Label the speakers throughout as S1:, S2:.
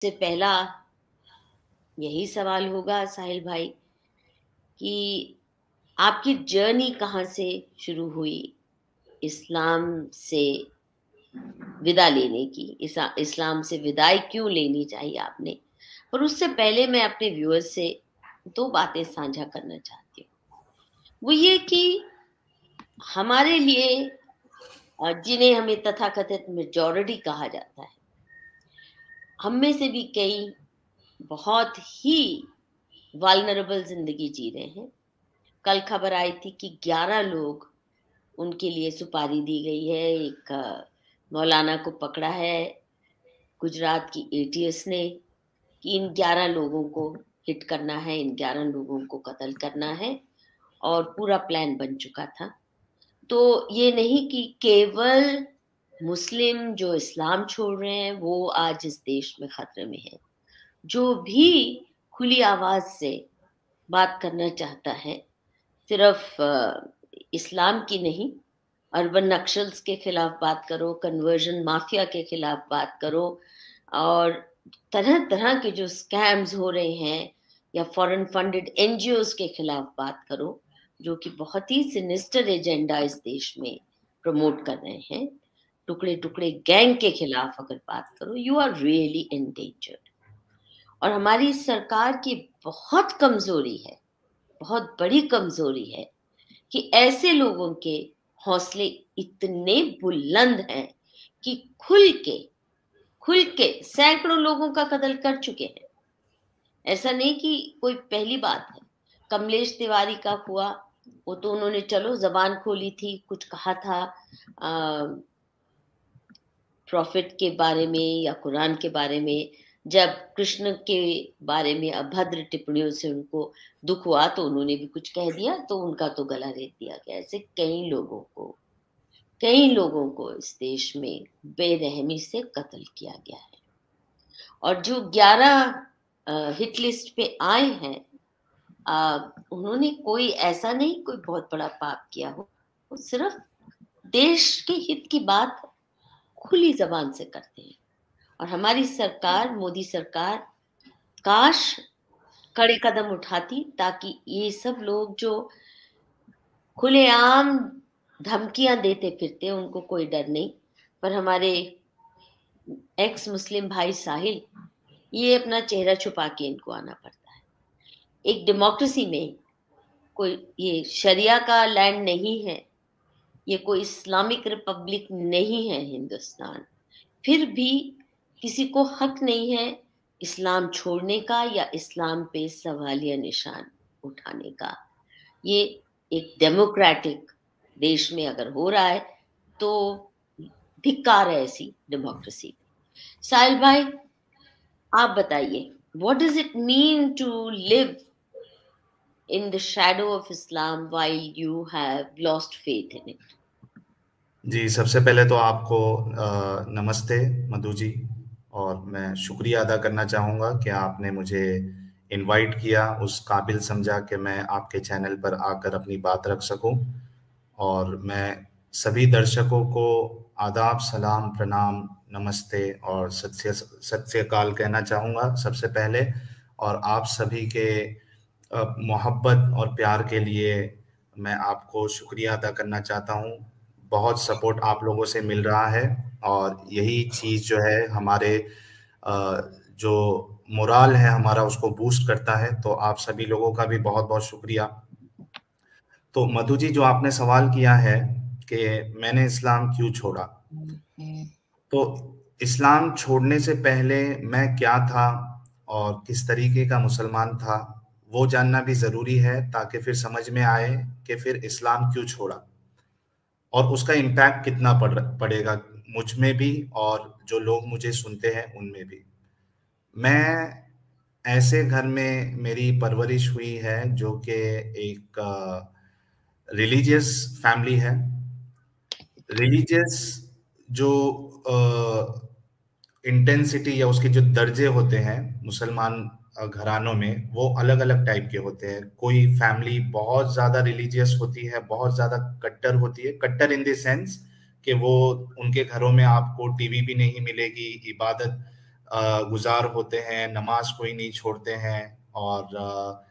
S1: से पहला यही सवाल होगा साहिल भाई कि आपकी जर्नी कहाँ से शुरू हुई इस्लाम से विदा लेने की? इस्लाम से विदाई क्यों लेनी चाहिए आपने? पर उससे पहले मैं अपने व्यूअर्स से 2 बातें साझा करना चाहती हूँ। वो ये कि हमारे लिए जिन्हें हमें तथाकथित मेजॉरिटी कहा जाता है, हम में से भी कई बहुत ही वल्नरेबल ज़िंदगी जी रहे हैं। कल खबर आई थी कि 11 लोग उनके लिए सुपारी दी गई है। एक मौलाना को पकड़ा है गुजरात की एटीएस ने कि इन 11 लोगों को हिट करना है, इन 11 लोगों को कत्ल करना है और पूरा प्लान बन चुका था। तो ये नहीं कि केवल मुस्लिम जो इस्लाम छोड़ रहे हैं वो आज इस देश में खतरे में हैं। जो भी खुली आवाज से बात करना चाहता है, सिर्फ इस्लाम की नहीं, अर्बन नक्सल्स के खिलाफ बात करो, कन्वर्जन माफिया के खिलाफ बात करो और तरह तरह के जो स्कैम्स हो रहे हैं या फॉरेन फंडेड एनजीओज के खिलाफ बात करो, जो कि बहुत ही सिनिस्टर एजेंडा इस देश में प्रमोट कर रहे हैं। टुकड़े टुकड़े गैंग के खिलाफ अगर बात करो, यू आर रियली एंडेंजर्ड। और हमारी सरकार की बहुत कमजोरी है, बहुत बड़ी कमजोरी है कि ऐसे लोगों के हौसले इतने बुलंद हैं कि खुल के सैकड़ों लोगों का कत्ल कर चुके हैं। ऐसा नहीं कि कोई पहली बात है। कमलेश तिवारी का हुआ, वो तो उन्होंने चलो जबान खोली थी, कुछ कहा था प्रॉफिट के बारे में या कुरान के बारे में। जब कृष्ण के बारे में अभद्र टिप्पणियों से उनको दुख हुआ तो उन्होंने भी कुछ कह दिया, तो उनका तो गला रेत दिया गया। ऐसे कई लोगों को इस देश में बेरहमी से कत्ल किया गया है। और जो 11 हिट लिस्ट पे आए हैं, उन्होंने कोई ऐसा नहीं कोई बहुत बड़ा पाप किया हो, सिर्फ देश के हित की बात खुली जबान से करते हैं। और हमारी सरकार, मोदी सरकार, काश कड़े कदम उठाती ताकि ये सब लोग जो खुलेआम धमकियां देते फिरते, उनको कोई डर नहीं। पर हमारे एक्स मुस्लिम भाई साहिल, ये अपना चेहरा छुपा के इनको आना पड़ता है। एक डेमोक्रेसी में कोई ये शरिया का लैंड नहीं है, ये कोई इस्लामिक रिपब्लिक नहीं है हिंदुस्तान। फिर भी किसी को हक नहीं है इस्लाम छोड़ने का या इस्लाम पे सवालिया निशान उठाने का। ये एक डेमोक्रेटिक देश में अगर हो रहा है तो धिक्कार है ऐसी डेमोक्रेसी। साहिल भाई, आप बताइए, what does it mean to live in the shadow of Islam while you have lost faith in it?
S2: जी, सबसे पहले तो आपको नमस्ते मधु जी, और मैं शुक्रिया अदा करना चाहूँगा कि आपने मुझे इनवाइट किया, उस काबिल समझा कि मैं आपके चैनल पर आकर अपनी बात रख सकूं। और मैं सभी दर्शकों को आदाब, सलाम, प्रणाम, नमस्ते और सत श्री अकाल कहना चाहूँगा सबसे पहले। और आप सभी के मोहब्बत और प्यार के लिए मैं आपको शुक्रिया अदा करना चाहता हूँ। बहुत सपोर्ट आप लोगों से मिल रहा है और यही चीज़ जो है हमारे जो मोराल है हमारा, उसको बूस्ट करता है। तो आप सभी लोगों का भी बहुत बहुत शुक्रिया। तो मधु जी, जो आपने सवाल किया है कि मैंने इस्लाम क्यों छोड़ा, तो इस्लाम छोड़ने से पहले मैं क्या था और किस तरीके का मुसलमान था, वो जानना भी ज़रूरी है, ताकि फिर समझ में आए कि फिर इस्लाम क्यों छोड़ा और उसका इम्पैक्ट कितना पड़ेगा मुझ में भी और जो लोग मुझे सुनते हैं उनमें भी। मैं ऐसे घर में मेरी परवरिश हुई है जो कि एक रिलीजियस फैमिली है। रिलीजियस जो इंटेंसिटी या उसके जो दर्जे होते हैं मुसलमान घरानों में, वो अलग अलग टाइप के होते हैं। कोई फैमिली बहुत ज़्यादा रिलीजियस होती है, बहुत ज़्यादा कट्टर होती है। कट्टर इन द सेंस कि वो उनके घरों में आपको टीवी भी नहीं मिलेगी, इबादत गुजार होते हैं, नमाज कोई नहीं छोड़ते हैं, और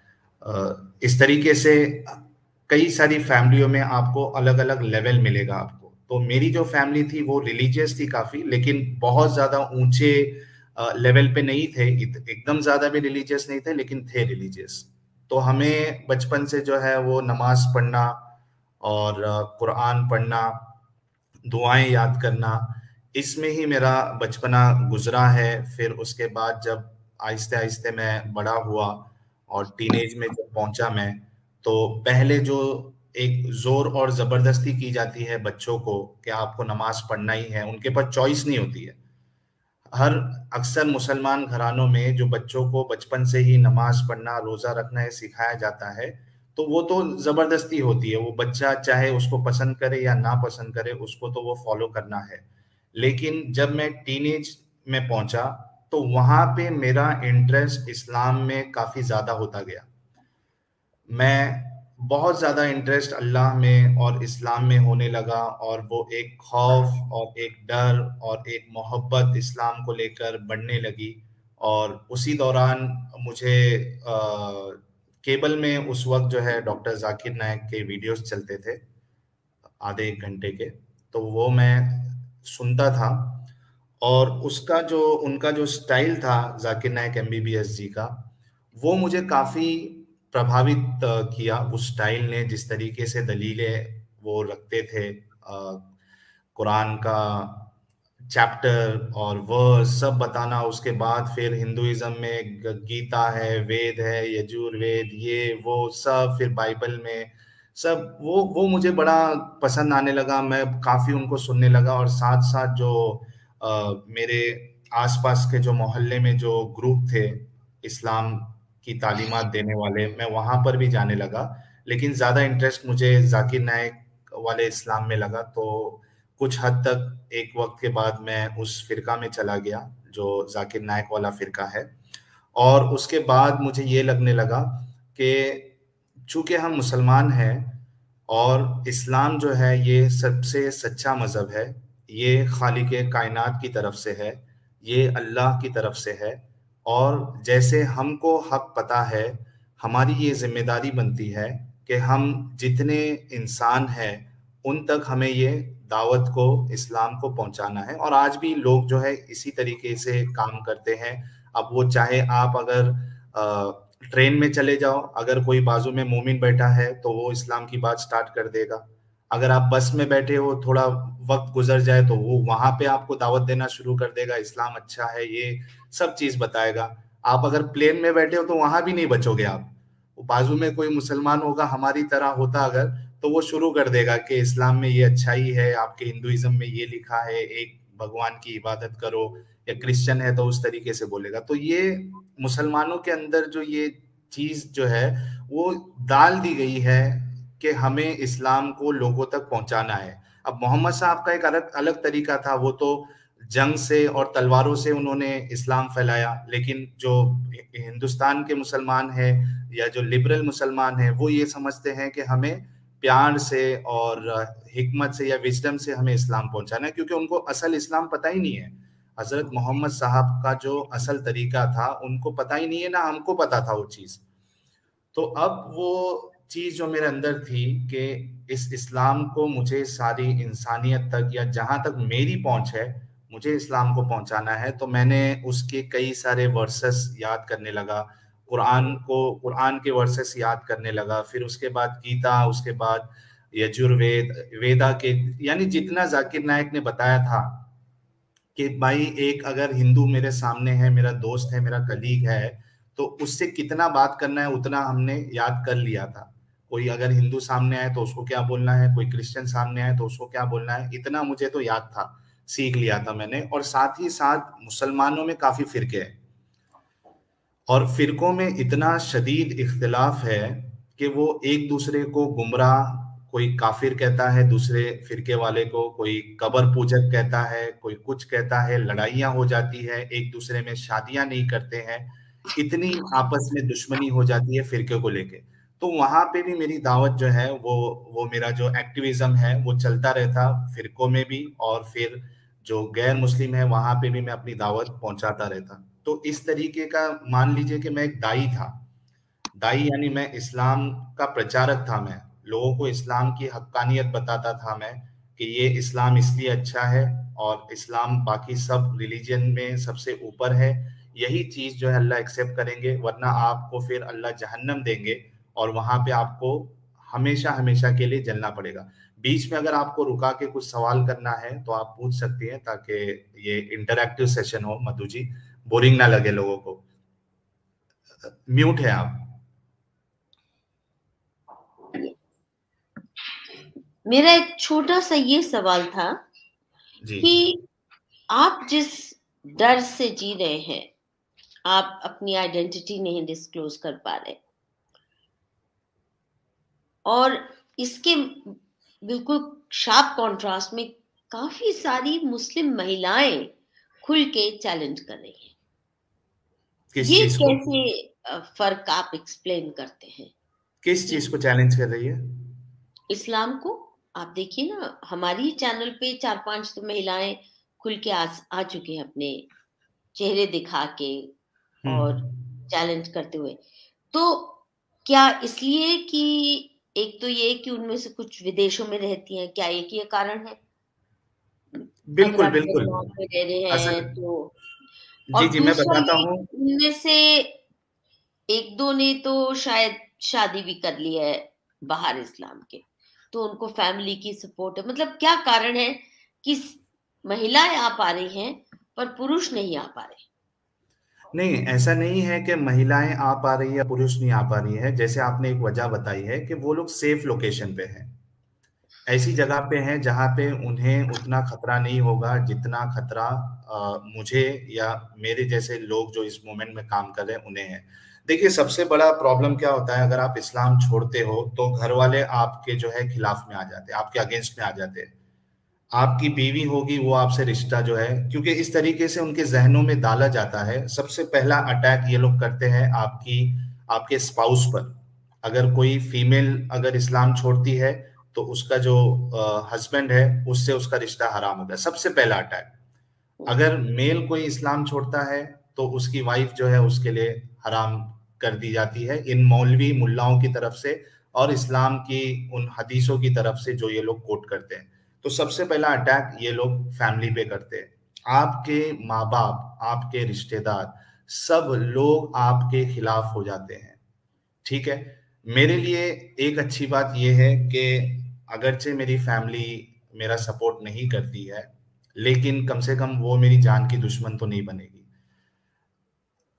S2: इस तरीके से कई सारी फैमिलियों में आपको अलग अलग लेवल मिलेगा आपको। तो मेरी जो फैमिली थी वो रिलीजियस थी काफी, लेकिन बहुत ज्यादा ऊंचे लेवल पे नहीं थे, एकदम ज्यादा भी रिलीजियस नहीं थे, लेकिन थे रिलीजियस। तो हमें बचपन से जो है वो नमाज पढ़ना और कुरान पढ़ना, दुआएं याद करना, इसमें ही मेरा बचपना गुजरा है। फिर उसके बाद जब आहिस्ते आहिस्ते मैं बड़ा हुआ और टीनेज में जब पहुंचा मैं, तो पहले जो एक जोर और जबरदस्ती की जाती है बच्चों को कि आपको नमाज पढ़ना ही है, उनके पास चॉइस नहीं होती है। हर अक्सर मुसलमान घरानों में जो बच्चों को बचपन से ही नमाज पढ़ना, रोजा रखना है सिखाया जाता है, तो वो तो जबरदस्ती होती है। वो बच्चा चाहे उसको पसंद करे या ना पसंद करे, उसको तो वो फॉलो करना है। लेकिन जब मैं टीनेज में पहुंचा, तो वहां पे मेरा इंटरेस्ट इस्लाम में काफी ज्यादा होता गया। मैं बहुत ज्यादा इंटरेस्ट अल्लाह में और इस्लाम में होने लगा, और वो एक खौफ और एक डर और एक मोहब्बत इस्लाम को लेकर बढ़ने लगी। और उसी दौरान मुझे केबल में उस वक्त जो है डॉक्टर जाकिर नायक के वीडियोस चलते थे, आधे एक घंटे के, तो वो मैं सुनता था। और उसका जो उनका जो स्टाइल था जाकिर नायक एमबीबीएस जी का, वो मुझे काफी प्रभावित किया। उस स्टाइल ने, जिस तरीके से दलीलें वो रखते थे, कुरान का चैप्टर और वर्स सब बताना, उसके बाद फिर हिंदुइज्म में गीता है, वेद है, यजुर्वेद, ये वो सब, फिर बाइबल में सब, वो मुझे बड़ा पसंद आने लगा। मैं काफी उनको सुनने लगा, और साथ साथ जो मेरे आसपास के जो मोहल्ले में जो ग्रुप थे इस्लाम की तालीमात देने वाले, मैं वहां पर भी जाने लगा। लेकिन ज्यादा इंटरेस्ट मुझे जाकिर नायक वाले इस्लाम में लगा। तो कुछ हद तक एक वक्त के बाद मैं उस फिरका में चला गया जो जाकिर नायक वाला फिरका है। और उसके बाद मुझे ये लगने लगा कि चूंकि हम मुसलमान हैं और इस्लाम जो है ये सबसे सच्चा मजहब है, ये खालिक कायनात की तरफ से है, ये अल्लाह की तरफ से है, और जैसे हमको हक पता है, हमारी ये जिम्मेदारी बनती है कि हम जितने इंसान हैं उन तक हमें ये दावत को, इस्लाम को पहुंचाना है। और आज भी लोग जो है इसी तरीके से काम करते हैं। अब वो चाहे आप अगर ट्रेन में चले जाओ, अगर कोई बाजू में मोमिन बैठा है तो वो इस्लाम की बात स्टार्ट कर देगा। अगर आप बस में बैठे हो, थोड़ा वक्त गुजर जाए, तो वो वहां पे आपको दावत देना शुरू कर देगा, इस्लाम अच्छा है, ये सब चीज बताएगा। आप अगर प्लेन में बैठे हो तो वहां भी नहीं बचोगे आप। बाजू में कोई मुसलमान होगा हमारी तरह होता अगर, तो वो शुरू कर देगा कि इस्लाम में ये अच्छाई है, आपके हिंदुइज्म में ये लिखा है, एक भगवान की इबादत करो। या क्रिश्चियन है तो उस तरीके से बोलेगा। तो ये मुसलमानों के अंदर जो ये चीज जो है वो डाल दी गई है कि हमें इस्लाम को लोगों तक पहुंचाना है। अब मोहम्मद साहब का एक अलग अलग तरीका था, वो तो जंग से और तलवारों से उन्होंने इस्लाम फैलाया। लेकिन जो हिंदुस्तान के मुसलमान हैं या जो लिबरल मुसलमान हैं, वो ये समझते हैं कि हमें प्यार से और हिकमत से या विजडम से हमें इस्लाम पहुंचाना है, क्योंकि उनको असल इस्लाम पता ही नहीं है। हजरत मोहम्मद साहब का जो असल तरीका था उनको पता ही नहीं है, ना हमको पता था वो चीज। तो अब वो चीज जो मेरे अंदर थी कि इस इस्लाम को मुझे सारी इंसानियत तक, या जहां तक मेरी पहुंच है, मुझे इस्लाम को पहुंचाना है। तो मैंने उसके कई सारे वर्सेस याद करने लगा, कुरान के वर्सेस याद करने लगा। फिर उसके बाद गीता, उसके बाद यजुर्वेद, वेदा के, यानी जितना जाकिर नायक ने बताया था कि भाई एक अगर हिंदू मेरे सामने है, मेरा दोस्त है, मेरा कलीग है, तो उससे कितना बात करना है उतना हमने याद कर लिया था। कोई अगर हिंदू सामने आए तो उसको क्या बोलना है, कोई क्रिश्चियन सामने आए तो उसको क्या बोलना है, इतना मुझे तो याद था, सीख लिया था मैंने। और साथ ही साथ मुसलमानों में काफी फिरके हैं, और फिरकों में इतना शदीद इख्तिलाफ है कि वो एक दूसरे को गुमराह, कोई काफिर कहता है दूसरे फिरके वाले को, कोई कबर पूजक कहता है, कोई कुछ कहता है, लड़ाइयां हो जाती है, एक दूसरे में शादियां नहीं करते हैं, इतनी आपस में दुश्मनी हो जाती है फिरके को लेके। तो वहां पे भी मेरी दावत जो है वो मेरा जो एक्टिविज्म है वो चलता रहता फिरकों में भी। और फिर जो गैर मुस्लिम है वहां पे भी मैं अपनी दावत पहुंचाता रहता। तो इस तरीके का मान लीजिए कि मैं एक दाई था। दाई यानी मैं इस्लाम का प्रचारक था। मैं लोगों को इस्लाम की हक्कानियत बताता था मैं, कि ये इस्लाम इसलिए अच्छा है और इस्लाम बाकी सब रिलीजन में सबसे ऊपर है। यही चीज जो है अल्लाह एक्सेप्ट करेंगे, वरना आपको फिर अल्लाह जहन्नम देंगे और वहां पे आपको हमेशा हमेशा के लिए जलना पड़ेगा। बीच में अगर आपको रुका के कुछ सवाल करना है तो आप पूछ सकती हैं, ताकि ये इंटरैक्टिव सेशन हो मधु जी, बोरिंग ना लगे लोगों को। म्यूट है आप।
S1: मेरा एक छोटा सा ये सवाल था
S2: जी
S1: कि आप जिस डर से जी रहे हैं, आप अपनी आइडेंटिटी नहीं डिस्क्लोज कर पा रहे, और इसके बिल्कुल शार्प कॉन्ट्रास्ट में काफी सारी मुस्लिम महिलाएं खुल के चैलेंज कर रही हैं,
S2: किस
S1: ये
S2: चीज को?
S1: कैसे फर्क आप एक्सप्लेन करते हैं?
S2: किस
S1: कि
S2: चीज को चैलेंज कर रही है?
S1: इस्लाम को आप देखिए ना, हमारी चैनल पे 4-5 तो महिलाएं खुल के आ चुकी हैं अपने चेहरे दिखा के और
S2: हम्म।
S1: चैलेंज करते हुए। तो क्या इसलिए कि एक तो ये कि उनमें से कुछ विदेशों में रहती हैं, क्या एक ये कारण है? अगर
S2: बिल्कुल
S1: आप
S2: बिल्कुल।
S1: डेनमार्क में रह रहे
S2: असल,
S1: हैं तो।
S2: जी
S1: और
S2: जी मैं
S1: दूसरा
S2: बताता
S1: ये
S2: हूँ।
S1: कि उनमें से एक दो ने तो शायद शादी भी कर ली है बाहर इस्लाम के, तो उनको फैमिली की सपोर्ट है। मतलब क्या कारण है कि महिलाएं आ पा रही हैं पर पुरुष नहीं आ पा रहे?
S2: नहीं, ऐसा नहीं है कि महिलाएं आ पा रही है या पुरुष नहीं आ पा रही है। जैसे आपने एक वजह बताई है कि वो लोग सेफ लोकेशन पे हैं, ऐसी जगह पे हैं जहाँ पे उन्हें उतना खतरा नहीं होगा जितना खतरा मुझे या मेरे जैसे लोग जो इस मोमेंट में काम कर रहे हैं उन्हें है। देखिए, सबसे बड़ा प्रॉब्लम क्या होता है, अगर आप इस्लाम छोड़ते हो तो घर वाले आपके जो है खिलाफ में आ जाते हैं, आपके अगेंस्ट में आ जाते हैं। आपकी बीवी होगी, वो आपसे रिश्ता जो है, क्योंकि इस तरीके से उनके जहनों में डाला जाता है। सबसे पहला अटैक ये लोग करते हैं आपकी, आपके स्पाउस पर। अगर कोई फीमेल अगर इस्लाम छोड़ती है तो उसका जो हस्बैंड है उससे उसका रिश्ता हराम होता है, सबसे पहला अटैक। अगर मेल कोई इस्लाम छोड़ता है तो उसकी वाइफ जो है उसके लिए हराम कर दी जाती है, इन मौलवी मुल्लाओं की तरफ से और इस्लाम की उन हदीसों की तरफ से जो ये लोग कोट करते हैं। तो सबसे पहला अटैक ये लोग फैमिली पे करते हैं। आपके माँ बाप, आपके रिश्तेदार, सब लोग आपके खिलाफ हो जाते हैं। ठीक है। मेरे लिए एक अच्छी बात यह है कि अगरचे मेरी फैमिली मेरा सपोर्ट नहीं करती है, लेकिन कम से कम वो मेरी जान की दुश्मन तो नहीं बनेगी।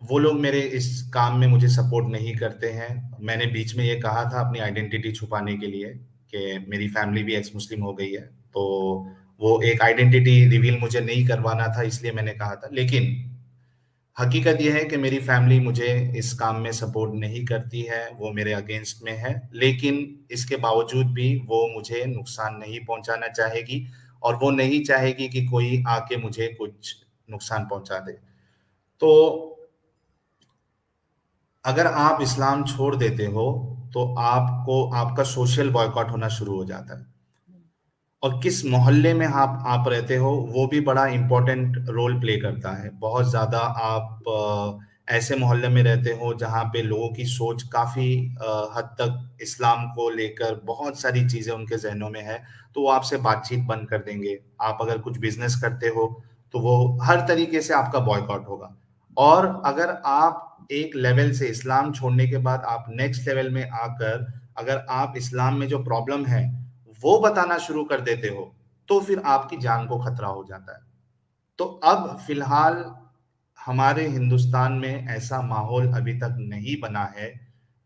S2: वो लोग मेरे इस काम में मुझे सपोर्ट नहीं करते हैं। मैंने बीच में ये कहा था अपनी आइडेंटिटी छुपाने के लिए कि मेरी फैमिली भी एक्स मुस्लिम हो गई है, तो वो एक आइडेंटिटी रिवील मुझे नहीं करवाना था, इसलिए मैंने कहा था। लेकिन हकीकत यह है कि मेरी फैमिली मुझे इस काम में सपोर्ट नहीं करती है, वो मेरे अगेंस्ट में है। लेकिन इसके बावजूद भी वो मुझे नुकसान नहीं पहुंचाना चाहेगी और वो नहीं चाहेगी कि कोई आके मुझे कुछ नुकसान पहुंचा दे। तो अगर आप इस्लाम छोड़ देते हो तो आपको आपका सोशल बॉयकॉट होना शुरू हो जाता है। और किस मोहल्ले में आप रहते हो वो भी बड़ा इंपॉर्टेंट रोल प्ले करता है। बहुत ज्यादा आप ऐसे मोहल्ले में रहते हो जहाँ पे लोगों की सोच काफी हद तक इस्लाम को लेकर बहुत सारी चीजें उनके जहनों में है, तो वो आपसे बातचीत बंद कर देंगे। आप अगर कुछ बिजनेस करते हो तो वो हर तरीके से आपका बॉयकॉट होगा। और अगर आप एक लेवल से इस्लाम छोड़ने के बाद आप नेक्स्ट लेवल में आकर अगर आप इस्लाम में जो प्रॉब्लम है वो बताना शुरू कर देते हो तो फिर आपकी जान को खतरा हो जाता है। तो अब फिलहाल हमारे हिंदुस्तान में ऐसा माहौल अभी तक नहीं बना है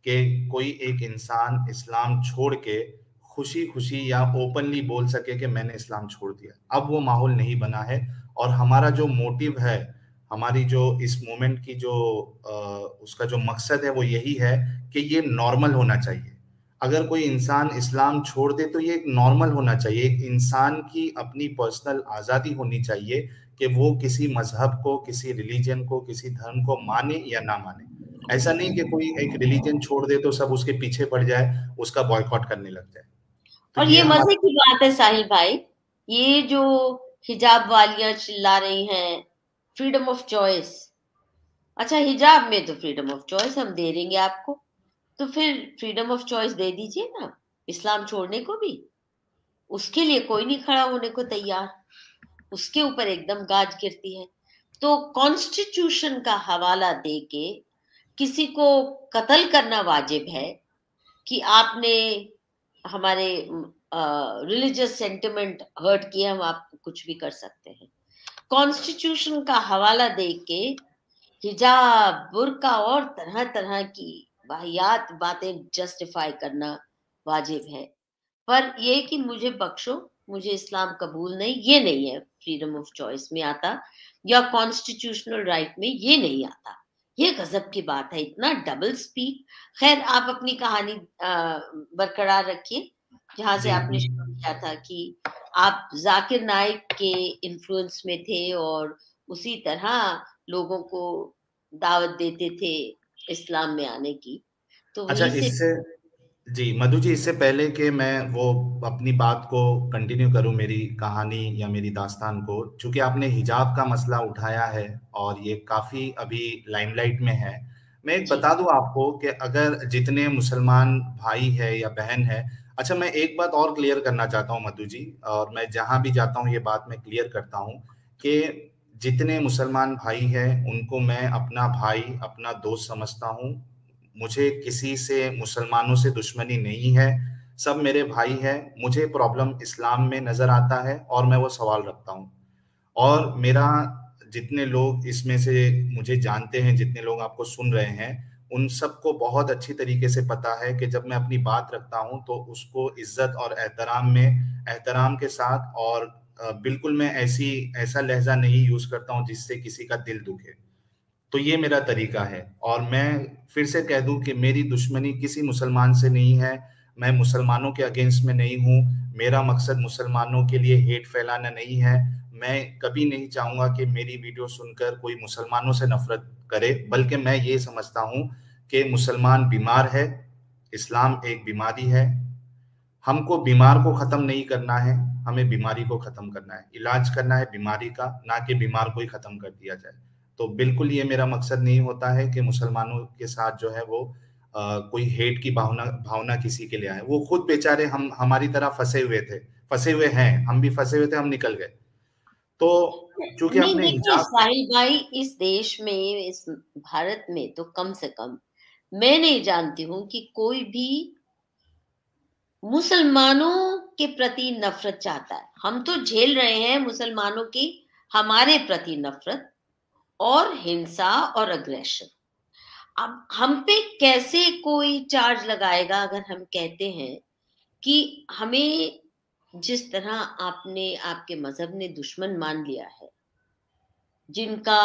S2: कि कोई एक इंसान इस्लाम छोड़ के खुशी खुशी या ओपनली बोल सके कि मैंने इस्लाम छोड़ दिया। अब वो माहौल नहीं बना है। और हमारा जो मोटिव है, हमारी जो इस मोमेंट की जो उसका जो मकसद है वो यही है कि ये नॉर्मल होना चाहिए। अगर कोई इंसान इस्लाम छोड़ दे तो ये एक नॉर्मल होना चाहिए। एक इंसान की अपनी पर्सनल आज़ादी होनी चाहिए कि वो किसी मजहब को, किसी रिलीजन को, किसी धर्म को माने या ना माने। ऐसा नहीं कि कोई एक रिलीजन छोड़ दे तो सब उसके पीछे पड़ जाए, उसका बॉयकॉट करने लग जाए। तो
S1: और
S2: ये
S1: ये मजे
S2: हमारा,
S1: की बात है साहिल भाई, ये जो हिजाब वालियां चिल्ला रही हैं फ्रीडम ऑफ चॉइस। अच्छा, हिजाब में तो फ्रीडम ऑफ चॉइस हम दे देंगे आपको, तो फिर फ्रीडम ऑफ चॉइस दे दीजिए ना इस्लाम छोड़ने को भी। उसके लिए कोई नहीं खड़ा होने को तैयार, उसके ऊपर एकदम गाज गिरती है। तो कॉन्स्टिट्यूशन का हवाला देके किसी को कत्ल करना वाजिब है कि आपने हमारे रिलीजियस सेंटिमेंट हर्ट किया, हम आपको कुछ भी कर सकते हैं। कॉन्स्टिट्यूशन का हवाला देके हिजाब, बुर्का और तरह तरह की वाहियात बातें जस्टिफाई करना वाजिब है। पर ये कि मुझे बख्शो, मुझे इस्लाम कबूल नहीं, ये नहीं है फ्रीडम ऑफ चॉइस में आता, या कॉन्स्टिट्यूशनल राइट में ये नहीं आता। ये गजब की बात है, इतना डबल स्पीक। खैर, आप अपनी कहानी बरकरार रखिए, जहां से
S2: जी
S1: आपने शुरू किया था कि आप जाकिर नाइक के इन्फ्लुएंस में थे और उसी तरह लोगों को दावत देते थे इस्लाम में आने की, तो
S2: अच्छा,
S1: वहीं से।
S2: इससे जी मधु जी, इससे पहले कि मैं वो अपनी बात को कंटिन्यू करूं, मेरी कहानी या मेरी दास्तान को, चूंकि आपने हिजाब का मसला उठाया है और ये काफी अभी लाइमलाइट में है, मैं एक
S1: जी।
S2: बता दूं आपको कि अगर जितने मुसलमान भाई है या बहन है। अच्छा, मैं एक बात और क्लियर करना चाहता हूं मधु जी, और मैं जहां भी जाता हूं ये बात मैं क्लियर करता हूं कि जितने मुसलमान भाई हैं उनको मैं अपना भाई, अपना दोस्त समझता हूं। मुझे किसी से, मुसलमानों से दुश्मनी नहीं है, सब मेरे भाई हैं। मुझे प्रॉब्लम इस्लाम में नजर आता है और मैं वो सवाल रखता हूँ। और मेरा, जितने लोग इसमें से मुझे जानते हैं, जितने लोग आपको सुन रहे हैं, उन सबको बहुत अच्छी तरीके से पता है कि जब मैं अपनी बात रखता हूं तो उसको इज्जत और एहतराम में, एहतराम के साथ, और बिल्कुल मैं ऐसा लहजा नहीं यूज करता हूं जिससे किसी का दिल दुखे। तो ये मेरा तरीका है। और मैं फिर से कह दूं कि मेरी दुश्मनी किसी मुसलमान से नहीं है, मैं मुसलमानों के अगेंस्ट में नहीं हूं। मेरा मकसद मुसलमानों के लिए हेट फैलाना नहीं है। मैं कभी नहीं चाहूंगा कि मेरी वीडियो सुनकर कोई मुसलमानों से नफरत करे, बल्कि मैं ये समझता हूं कि मुसलमान बीमार है, इस्लाम एक बीमारी है। हमको बीमार को खत्म नहीं करना है, हमें बीमारी को खत्म करना है, इलाज करना है बीमारी का, ना कि बीमार को ही खत्म कर दिया जाए। तो बिल्कुल ये मेरा मकसद नहीं होता है कि मुसलमानों के साथ जो है वो कोई हेट की भावना भावना किसी के लिए आए। वो खुद बेचारे हम हमारी तरह फंसे हुए थे, फंसे हुए हैं, हम भी फंसे हुए थे, हम निकल गए। तो चूंकि
S1: नहीं,
S2: आपने
S1: देखिए
S2: हिजाब,
S1: साहिल भाई, इस देश में, इस भारत में तो कम से कम मैं नहीं जानती हूं कि कोई भी मुसलमानों के प्रति नफरत चाहता है। हम तो झेल रहे हैं मुसलमानों की हमारे प्रति नफरत और हिंसा और अग्रेशन। अब हम पे कैसे कोई चार्ज लगाएगा अगर हम कहते हैं कि हमें, जिस तरह आपने, आपके मजहब ने दुश्मन मान लिया है, जिनका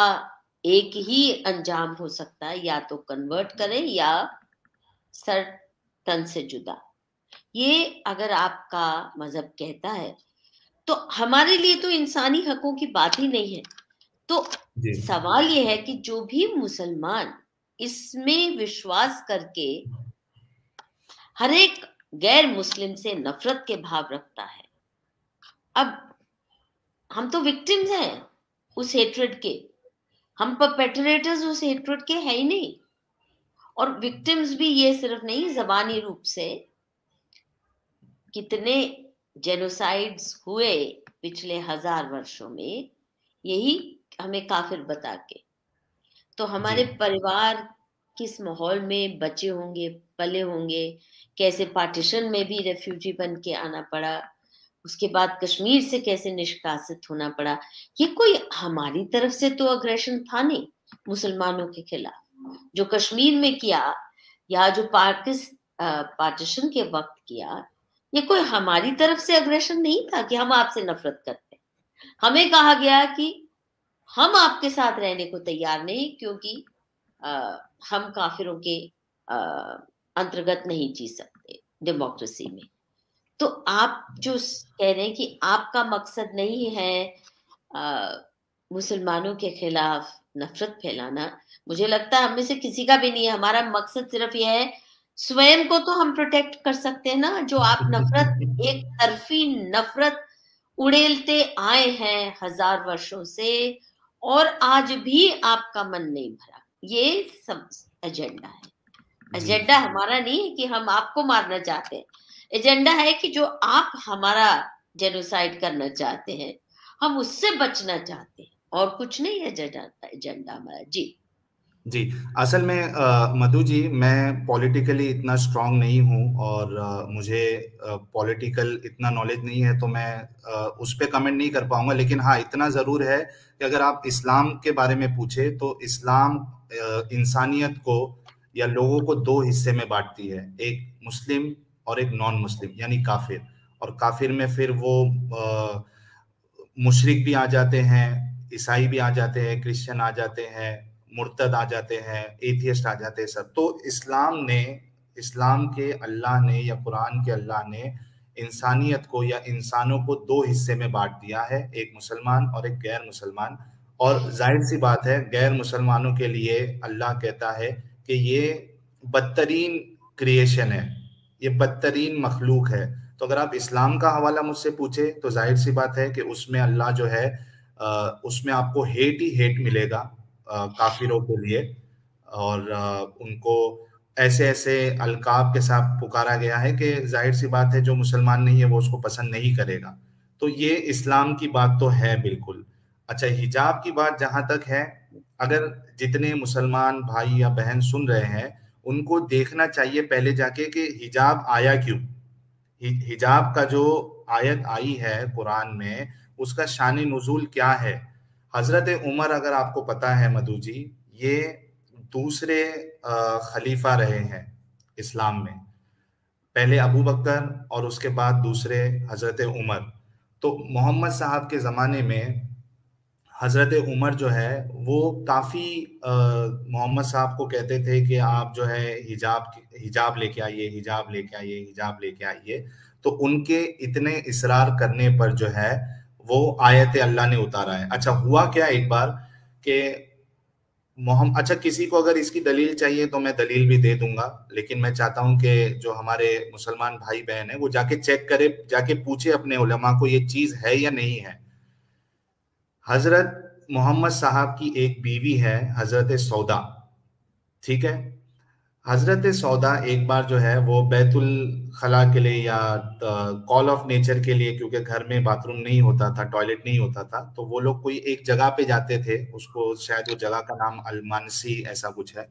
S1: एक ही अंजाम हो सकता है, या तो कन्वर्ट करें या सर तन से जुदा। ये अगर आपका मजहब कहता है, तो हमारे लिए तो इंसानी हकों की बात ही नहीं है। तो
S2: जी
S1: सवाल ये है कि जो भी मुसलमान इसमें विश्वास करके हर एक गैर मुस्लिम से नफरत के भाव रखता है, अब हम तो विक्टिम्स हैं उस हेट्रेड के, हम परपेट्रेटर्स उस हेट्रेड के है ही नहीं। और विक्टिम्स भी ये सिर्फ नहीं, जबानी रूप से कितने जेनोसाइड्स हुए पिछले 1000 वर्षों में, यही हमें काफिर बता के। तो
S2: जी
S1: हमारे परिवार किस माहौल में बचे होंगे, पले होंगे, कैसे पार्टीशन में भी रेफ्यूजी बन के आना पड़ा, उसके बाद कश्मीर से कैसे निष्कासित होना पड़ा। ये कोई हमारी तरफ से तो अग्रेशन था नहीं मुसलमानों के खिलाफ। जो कश्मीर में किया या जो पार्टीशन के वक्त किया, ये कोई हमारी तरफ से अग्रेशन नहीं था कि हम आपसे नफरत करते हैं। हमें कहा गया कि हम आपके साथ रहने को तैयार नहीं, क्योंकि आ, हम काफिरों के अंतर्गत नहीं जी सकते डेमोक्रेसी में। तो आप जो कह रहे हैं कि आपका मकसद नहीं है आ, मुसलमानों के खिलाफ नफरत फैलाना, मुझे लगता है हम में से किसी का भी नहीं है। हमारा मकसद सिर्फ यह है, स्वयं को तो हम प्रोटेक्ट कर सकते हैं ना। जो आप नफरत, एक तरफी नफरत उड़ेलते आए हैं हजार वर्षों से, और आज भी आपका मन नहीं भरा। ये सब एजेंडा है।
S2: जी
S1: एजेंडा हमारा नहीं है कि हम आपको मारना चाहते हैं, एजेंडा है कि जो आप हमारा जेनोसाइड करना चाहते हैं, हम उससे बचना चाहते हैं, और कुछ नहीं है एजेंडा। एजेंडा हमारा जी।
S2: जी। असल में मधु जी, मैं पॉलिटिकली इतना स्ट्रांग नहीं हूँ, और मुझे पॉलिटिकल इतना नॉलेज नहीं है, तो मैं उस पे कमेंट नहीं कर पाऊंगा। लेकिन हाँ, इतना ज़रूर है कि अगर आप इस्लाम के बारे में पूछे तो इस्लाम इंसानियत को या लोगों को दो हिस्से में बांटती है, एक मुस्लिम और एक नॉन मुस्लिम, यानी काफिर। और काफिर में फिर वो मुशरिक भी आ जाते हैं, ईसाई भी आ जाते हैं, क्रिश्चियन आ जाते हैं, मुर्तद आ जाते हैं, एथियस्ट आ जाते हैं सब। तो इस्लाम के अल्लाह ने या कुरान के अल्लाह ने इंसानियत को या इंसानों को दो हिस्से में बांट दिया है, एक मुसलमान और एक गैर मुसलमान। और जाहिर सी बात है, गैर मुसलमानों के लिए अल्लाह कहता है कि ये बदतरीन क्रिएशन है, ये बदतरीन मखलूक है। तो अगर आप इस्लाम का हवाला मुझसे पूछे तो जाहिर सी बात है कि उसमें अल्लाह जो है, उसमें आपको हेट ही हेट मिलेगा काफिरों के लिए। और उनको ऐसे ऐसे अलकाब के साथ पुकारा गया है कि जाहिर सी बात है, जो मुसलमान नहीं है वो उसको पसंद नहीं करेगा। तो ये इस्लाम की बात तो है बिल्कुल। अच्छा, हिजाब की बात जहां तक है, अगर जितने मुसलमान भाई या बहन सुन रहे हैं, उनको देखना चाहिए पहले जाके कि हिजाब आया क्यों। हिजाब का जो आयत आई है कुरान में, उसका शान नुज़ूल क्या है। हजरत उमर, अगर आपको पता है मधु जी, ये दूसरे खलीफा रहे हैं इस्लाम में। पहले अबू बकर और उसके बाद दूसरे हजरत उमर। तो मोहम्मद साहब के ज़माने में हजरत उमर जो है वो काफ़ी मोहम्मद साहब को कहते थे कि आप जो है हिजाब लेके आइए, हिजाब लेके आइए, हिजाब लेके आइए। तो उनके इतने इसरार करने पर जो है वो आयत अल्लाह ने उतारा है। अच्छा, हुआ क्या एक बार कि मोहम्मद, अच्छा, किसी को अगर इसकी दलील चाहिए तो मैं दलील भी दे दूंगा, लेकिन मैं चाहता हूं कि जो हमारे मुसलमान भाई बहन है वो जाके चेक करे, जाके पूछे अपने उलमा को ये चीज है या नहीं है। हजरत मोहम्मद साहब की एक बीवी है, हजरत सौदा, ठीक है। हजरत सौदा एक बार जो है वो बैतुल खला के लिए या कॉल ऑफ नेचर के लिए, क्योंकि घर में बाथरूम नहीं होता था, टॉयलेट नहीं होता था, तो वो लोग कोई एक जगह पे जाते थे, उसको शायद वो जगह का नाम अलमानसी ऐसा कुछ है।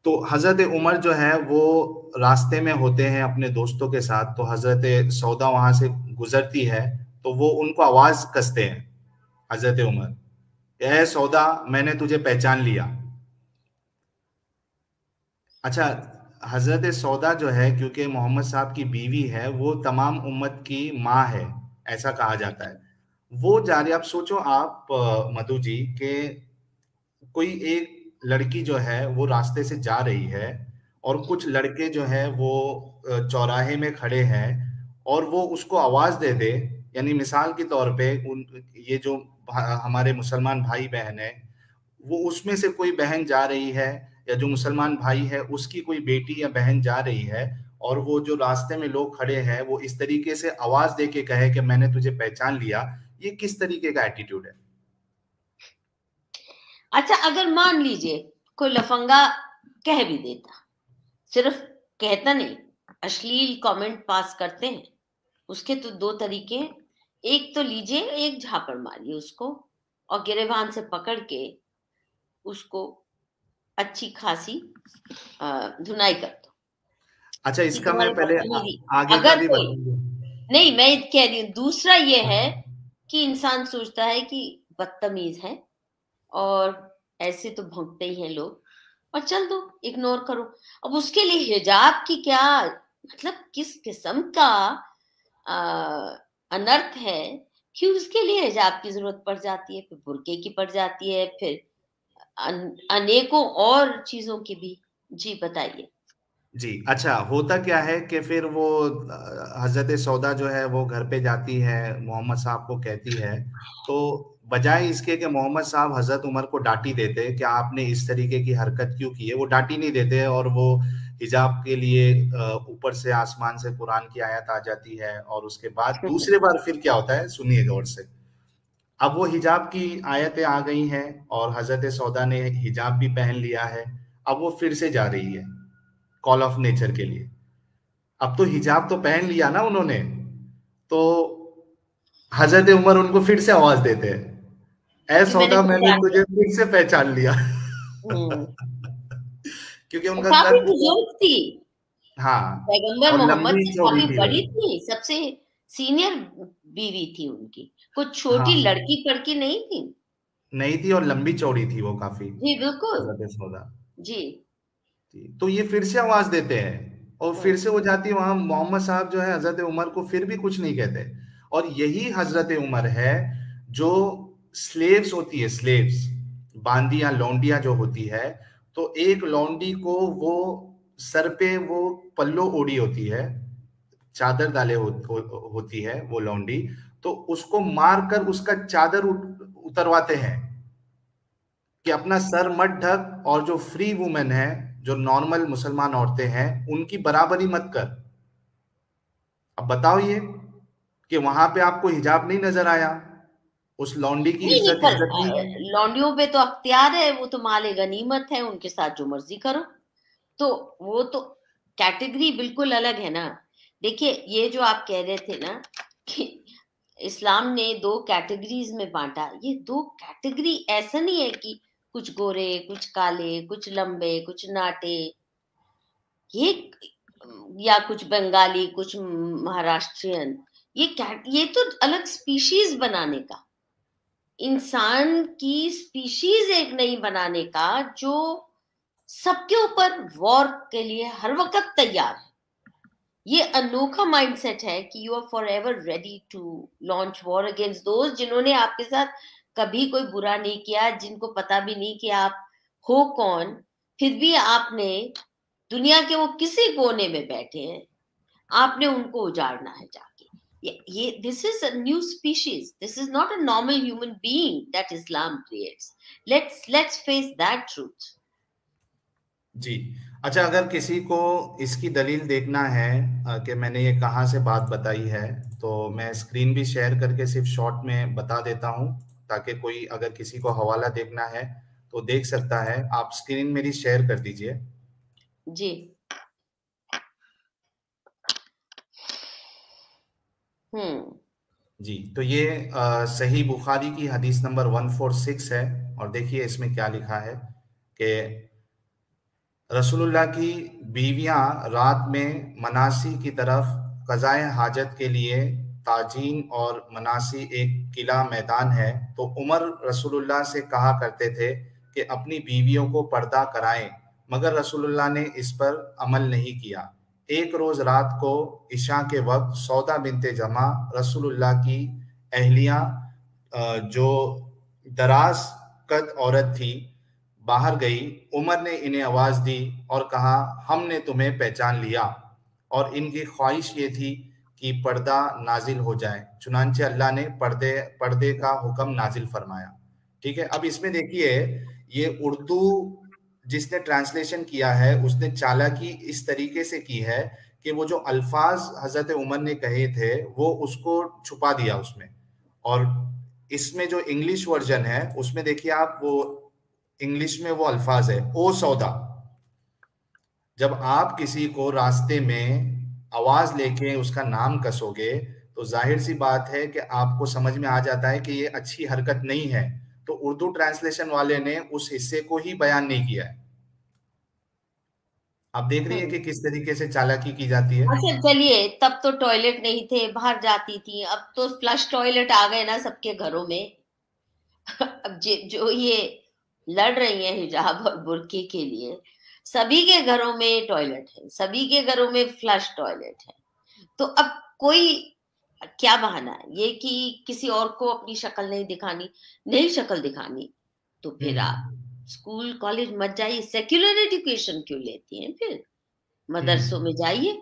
S2: तो हजरत उमर जो है वो रास्ते में होते हैं अपने दोस्तों के साथ, तो हजरत सौदा वहां से गुजरती है, तो वो उनको आवाज कसते हैं, हजरत उमर, ए सौदा, मैंने तुझे पहचान लिया। अच्छा, हजरत सौदा जो है, क्योंकि मोहम्मद साहब की बीवी है, वो तमाम उम्मत की माँ है, ऐसा कहा जाता है। वो जा रही, आप सोचो आप मधु जी के, कोई एक लड़की जो है वो रास्ते से जा रही है, और कुछ लड़के जो है वो चौराहे में खड़े हैं, और वो उसको आवाज दे दे, यानी मिसाल के तौर पे उन, ये जो हमारे मुसलमान भाई बहन है, वो उसमें से कोई बहन जा रही है, या जो मुसलमान भाई है उसकी कोई बेटी या बहन जा रही है, और वो जो रास्ते में लोग खड़े हैं वो इस तरीके से आवाज दे के कहे कि मैंने तुझे पहचान लिया, ये किस तरीके का एटीट्यूड है।
S1: अच्छा, अगर मान लीजिए कोई लफंगा कह भी देता, सिर्फ कहता नहीं, अश्लील कमेंट पास करते हैं, उसके तो दो तरीके हैं। एक तो लीजिए, एक झापड़ मारिए उसको, और गिरेबान से पकड़ के उसको अच्छी खासी धुनाई कर दो
S2: अच्छा,
S1: कि
S2: इसका मैं
S1: तुम्हारी
S2: पहले
S1: बदतमीजी।
S2: आगे का
S1: अगर
S2: भी
S1: कोई,
S2: बताऊंगा।
S1: नहीं, मैं कह रही हूं, दूसरा ये है कि इंसान सोचता है कि बदतमीज है, और ऐसे तो भौंकते ही हैं लोग, और चल दो, इग्नोर करो। अब उसके लिए हिजाब की क्या, मतलब किस किस्म का आ, अनर्थ है कि उसके लिए हिजाब की जरूरत पड़ जाती है, फिर बुर्के की पड़ जाती है, फिर अनेकों और चीजों की भी। जी बताइए।
S2: जी। अच्छा, होता क्या है कि फिर वो हजरत सौदा जो है वो घर पे जाती है, मोहम्मद साहब को कहती है, तो बजाय इसके कि मोहम्मद साहब हजरत उमर को डांटी देते कि आपने इस तरीके की हरकत क्यों की है, वो डांटी नहीं देते और वो हिजाब के लिए ऊपर से आसमान से कुरान की आयत आ जाती है और उसके बाद दूसरे बार फिर क्या होता है, सुनिए गौर से। अब वो हिजाब की आयतें आ गई हैं और हजरत सौदा ने हिजाब भी पहन लिया है। अब वो फिर से जा रही है कॉल ऑफ नेचर के लिए। अब तो हिजाब तो पहन लिया ना उन्होंने, तो हजरत उमर उनको फिर से आवाज देते हैं, ए
S1: कि मैंने
S2: सौदा मैंने
S1: पहचान लिया।
S2: तुझे फिर से पहचान लिया।
S1: हम्म।
S2: क्योंकि
S1: वो
S2: उनका
S1: काफी
S2: कद,
S1: बुजुर्ग थी,
S2: हाँ,
S1: पैगंबर
S2: और
S1: मोहम्मद
S2: लंबी
S1: से
S2: चौड़ी
S1: काफी
S2: थी वो।
S1: बड़ी थी, सबसे सीनियर बीवी थी उनकी, कुछ छोटी
S2: हाँ,
S1: लड़की पड़की नहीं थी।
S2: नहीं थी और लंबी चौड़ी थी वो काफी,
S1: जी बिल्कुल।
S2: हजरत सौदा।
S1: जी।
S2: तो ये फिर से आवाज देते हैं और फिर
S1: हम्म।
S2: से वो जाती है वहां, मोहम्मद साहब जो है हजरत उमर को फिर भी कुछ नहीं कहते। और यही हजरत उमर है जो स्लेव्स होती है, स्लेव्स, बांदियां, लौंडियां जो होती है, तो एक लौंडी को वो सर पे वो पल्लो ओढ़ी होती है, चादर डाले होती है वो लौंडी, तो उसको मारकर उसका चादर उतरवाते हैं कि अपना सर मत ढक, और जो फ्री वुमेन है, जो नॉर्मल मुसलमान औरतें हैं, उनकी बराबरी मत कर। अब बताओ ये, कि वहां पे आपको हिजाब नहीं नजर आया, उस लौंडी की
S1: नहीं नहीं,
S2: इज्जत
S1: पर
S2: इज्जत नहीं है।
S1: लौंडियों पे तो अख्तियार है, वो तो माले गनीमत है, उनके साथ जो मर्जी करो। तो वो तो कैटेगरी बिल्कुल अलग है ना। देखिए, ये जो आप कह रहे थे ना कि इस्लाम ने दो कैटेगरीज में बांटा, ये दो कैटेगरी ऐसा नहीं है कि कुछ गोरे, कुछ काले, कुछ लंबे, कुछ नाटे, ये या कुछ बंगाली, कुछ महाराष्ट्रियन, ये तो अलग स्पीशीज बनाने का, इंसान की स्पीशीज एक नई बनाने का, जो सबके ऊपर वॉर के लिए हर वक्त तैयार है। ये अनोखा माइंडसेट है कि you are forever ready to launch war against दोस्त जिन्होंने आपके साथ कभी कोई बुरा नहीं किया, जिनको पता भी नहीं कि आप हो कौन, फिर भी आपने दुनिया के वो किसी कोने में बैठे हैं, आपने उनको उजाड़ना है जाके। ये this is a new species, this is not a normal human being that Islam creates. Let's face that truth.
S2: जी। अच्छा, अगर किसी को इसकी दलील देखना है कि मैंने ये कहाँ से बात बताई है, तो मैं स्क्रीन भी शेयर करके सिर्फ शॉर्ट में बता देता हूँ, ताकि कोई अगर किसी को हवाला देखना है तो देख सकता है। आप स्क्रीन मेरी शेयर कर दीजिए।
S1: जी। हम्म।
S2: जी, तो ये सही बुखारी की हदीस नंबर 146 है। और देखिए इसमें क्या लिखा है कि रसूलुल्लाह की बीवियां रात में मनासी की तरफ कज़ाए हाजत के लिए, ताजीन और मनासी एक किला मैदान है, तो उमर रसूलुल्लाह से कहा करते थे कि अपनी बीवियों को पर्दा कराएं, मगर रसूलुल्लाह ने इस पर अमल नहीं किया। एक रोज रात को इशा के वक्त सौदा बिनते जमा, रसूलुल्लाह की अहलिया, जो दराज कद औरत थी, बाहर गई। उमर ने इन्हें आवाज दी और कहा, हमने तुम्हें पहचान लिया। और इनकी ख्वाहिश ये थी कि पर्दा नाजिल हो जाए, चुनांचे अल्लाह ने पर्दे पर्दे का हुक्म नाजिल फरमाया। ठीक है, अब इसमें देखिए, ये उर्दू जिसने ट्रांसलेशन किया है उसने चालाकी इस तरीके से की है कि वो जो अल्फाज हजरत उमर ने कहे थे वो उसको छुपा दिया उसमें। और इसमें जो इंग्लिश वर्जन है उसमें देखिए आप, वो इंग्लिश में वो अल्फाज है, ओ सौदा। जब आप किसी को रास्ते में आवाज लेके उसका नाम कसोगे, तो जाहिर सी बात है कि आपको समझ में आ जाता है कि ये अच्छी हरकत नहीं है। तो उर्दू ट्रांसलेशन वाले ने उस हिस्से को ही बयान नहीं किया है। आप देख रही है
S1: हम्म।
S2: कि किस तरीके से चालाकी की जाती है।
S1: अच्छा चलिए, तब तो टॉयलेट नहीं थे, बाहर जाती थी, अब तो फ्लश टॉयलेट आ गए ना सबके घरों में। अब जो ये लड़ रही हैं हिजाब और बुर्के के लिए, सभी के घरों में टॉयलेट है, सभी के घरों में फ्लश टॉयलेट है। तो अब कोई क्या बहाना है ये कि किसी और को अपनी शक्ल नहीं दिखानी, नहीं शक्ल दिखानी, तो फिर आप
S2: हम्म।
S1: स्कूल कॉलेज मत जाइए, सेक्युलर एजुकेशन क्यों लेती हैं फिर, मदरसों में
S2: हम्म।
S1: जाइए,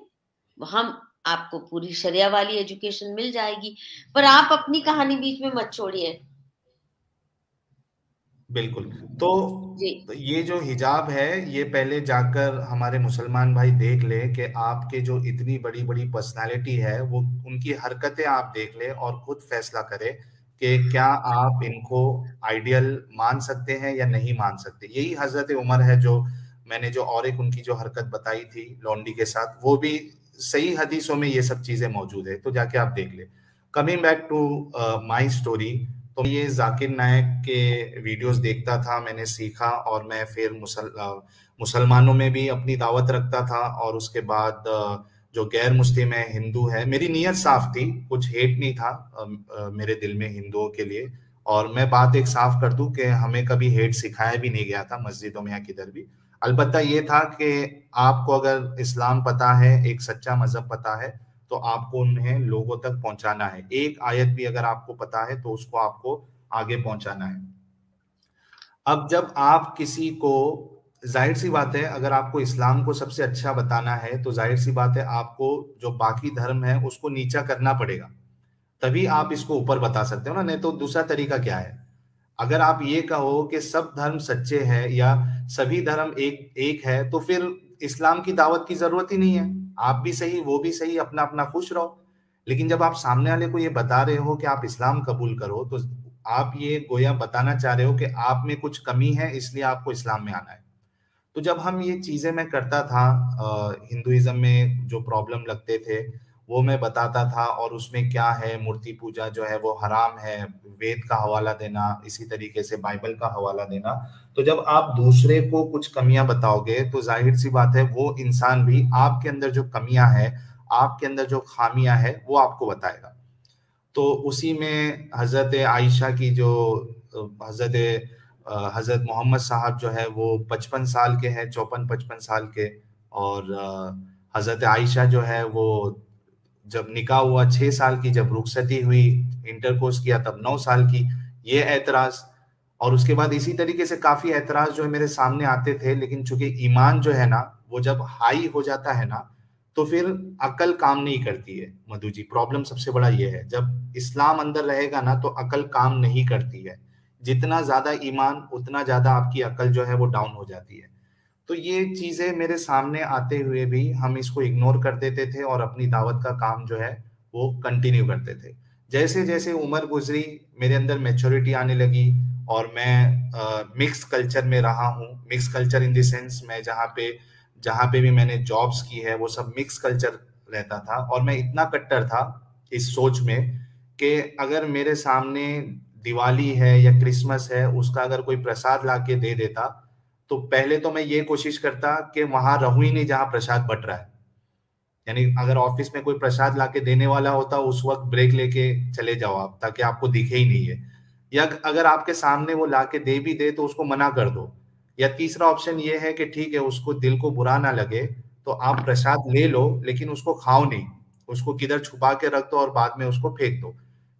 S1: हम आपको पूरी शरिया वाली एजुकेशन मिल जाएगी। पर आप अपनी कहानी बीच में मत छोड़िए।
S2: बिल्कुल। तो
S1: जी।
S2: ये जो हिजाब है, ये पहले जाकर हमारे मुसलमान भाई देख ले कि आपके जो इतनी बड़ी बड़ी पर्सनालिटी है, वो उनकी हरकतें आप देख ले और खुद फैसला करें कि क्या आप इनको आइडियल मान सकते हैं या नहीं मान सकते। यही हजरत उमर है, जो मैंने जो और एक उनकी जो हरकत बताई थी लौंडी के साथ, वो भी सही हदीसों में ये सब चीजें मौजूद है, तो जाके आप देख ले। Coming back to my story, तो ये जाकिर नायक के वीडियोस देखता था, मैंने सीखा और मैं फिर मुसलमानों में भी अपनी दावत रखता था। और उसके बाद जो गैर मुस्लिम है, हिंदू है, मेरी नीयत साफ थी, कुछ हेट नहीं था मेरे दिल में हिंदुओं के लिए। और मैं बात एक साफ कर दूं कि हमें कभी हेट सिखाया भी नहीं गया था मस्जिदों में या किधर भी। अलबत्ता ये था कि आपको अगर इस्लाम पता है, एक सच्चा मजहब पता है, तो आपको उन्हें लोगों तक पहुंचाना है। एक आयत भी अगर आपको पता है तो उसको आपको आगे पहुंचाना है। अब जब आप किसी को, जाहिर सी बात है, अगर आपको इस्लाम को सबसे अच्छा बताना है तो जाहिर सी बात है आपको जो बाकी धर्म है उसको नीचा करना पड़ेगा, तभी आप इसको ऊपर बता सकते हो ना। नहीं तो दूसरा तरीका क्या है? अगर आप ये कहो कि सब धर्म सच्चे हैं या सभी धर्म एक एक है, तो फिर इस्लाम की दावत की जरूरत ही नहीं है। आप भी सही, वो भी सही, अपना अपना खुश रहो। लेकिन जब आप सामने वाले को ये बता रहे हो कि आप इस्लाम कबूल करो, तो आप ये गोया बताना चाह रहे हो कि आप में कुछ कमी है, इसलिए आपको इस्लाम में आना है। तो जब हम ये चीजें मैं करता था, हिंदुइज्म में जो प्रॉब्लम लगते थे वो मैं बताता था, और उसमें क्या है, मूर्ति पूजा जो है वो हराम है, वेद का हवाला देना, इसी तरीके से बाइबल का हवाला देना। तो जब आप दूसरे को कुछ कमियां बताओगे तो जाहिर सी बात है वो इंसान भी आपके अंदर जो कमियां हैं, आपके अंदर जो खामियां है, वो आपको बताएगा। तो उसी में हजरत आयशा की जो हजरत मोहम्मद साहब जो है वो 55 साल के हैं, 54-55 साल के। और हजरत आयशा जो है वो जब निकाह हुआ 6 साल की, जब रुखसती हुई, इंटरकोर्स किया तब 9 साल की। ये एतराज, और उसके बाद इसी तरीके से काफी एतराज जो है मेरे सामने आते थे। लेकिन चूंकि ईमान जो है ना, वो जब हाई हो जाता है ना, तो फिर अकल काम नहीं करती है मधु जी। प्रॉब्लम सबसे बड़ा ये है, जब इस्लाम अंदर रहेगा ना तो अकल काम नहीं करती है। जितना ज्यादा ईमान, उतना ज्यादा आपकी अकल जो है वो डाउन हो जाती है। तो ये चीजें मेरे सामने आते हुए भी हम इसको इग्नोर कर देते थे और अपनी दावत का काम जो है वो कंटिन्यू करते थे। जैसे जैसे उम्र गुजरी, मेरे अंदर मैच्योरिटी आने लगी, और मैं मिक्स कल्चर में रहा हूँ। Mix culture in the sense, मैं जहाँ पे भी मैंने जॉब्स की है वो सब मिक्स कल्चर रहता था। और मैं इतना कट्टर था इस सोच में कि अगर मेरे सामने दिवाली है या क्रिसमस है, उसका अगर कोई प्रसाद ला के दे देता, तो पहले तो मैं ये कोशिश करता कि वहां रहूं ही नहीं जहां प्रसाद बट रहा है। यानी अगर ऑफिस में कोई प्रसाद लाके देने वाला होता, उस वक्त ब्रेक लेके चले जाओ आप, ताकि आपको दिखे ही नहीं है। या अगर आपके सामने वो लाके दे भी दे तो उसको मना कर दो। या तीसरा ऑप्शन ये है कि ठीक है, उसको दिल को बुरा ना लगे, तो आप प्रसाद ले लो लेकिन उसको खाओ नहीं, उसको किधर छुपा के रख दो और बाद में उसको फेंक दो।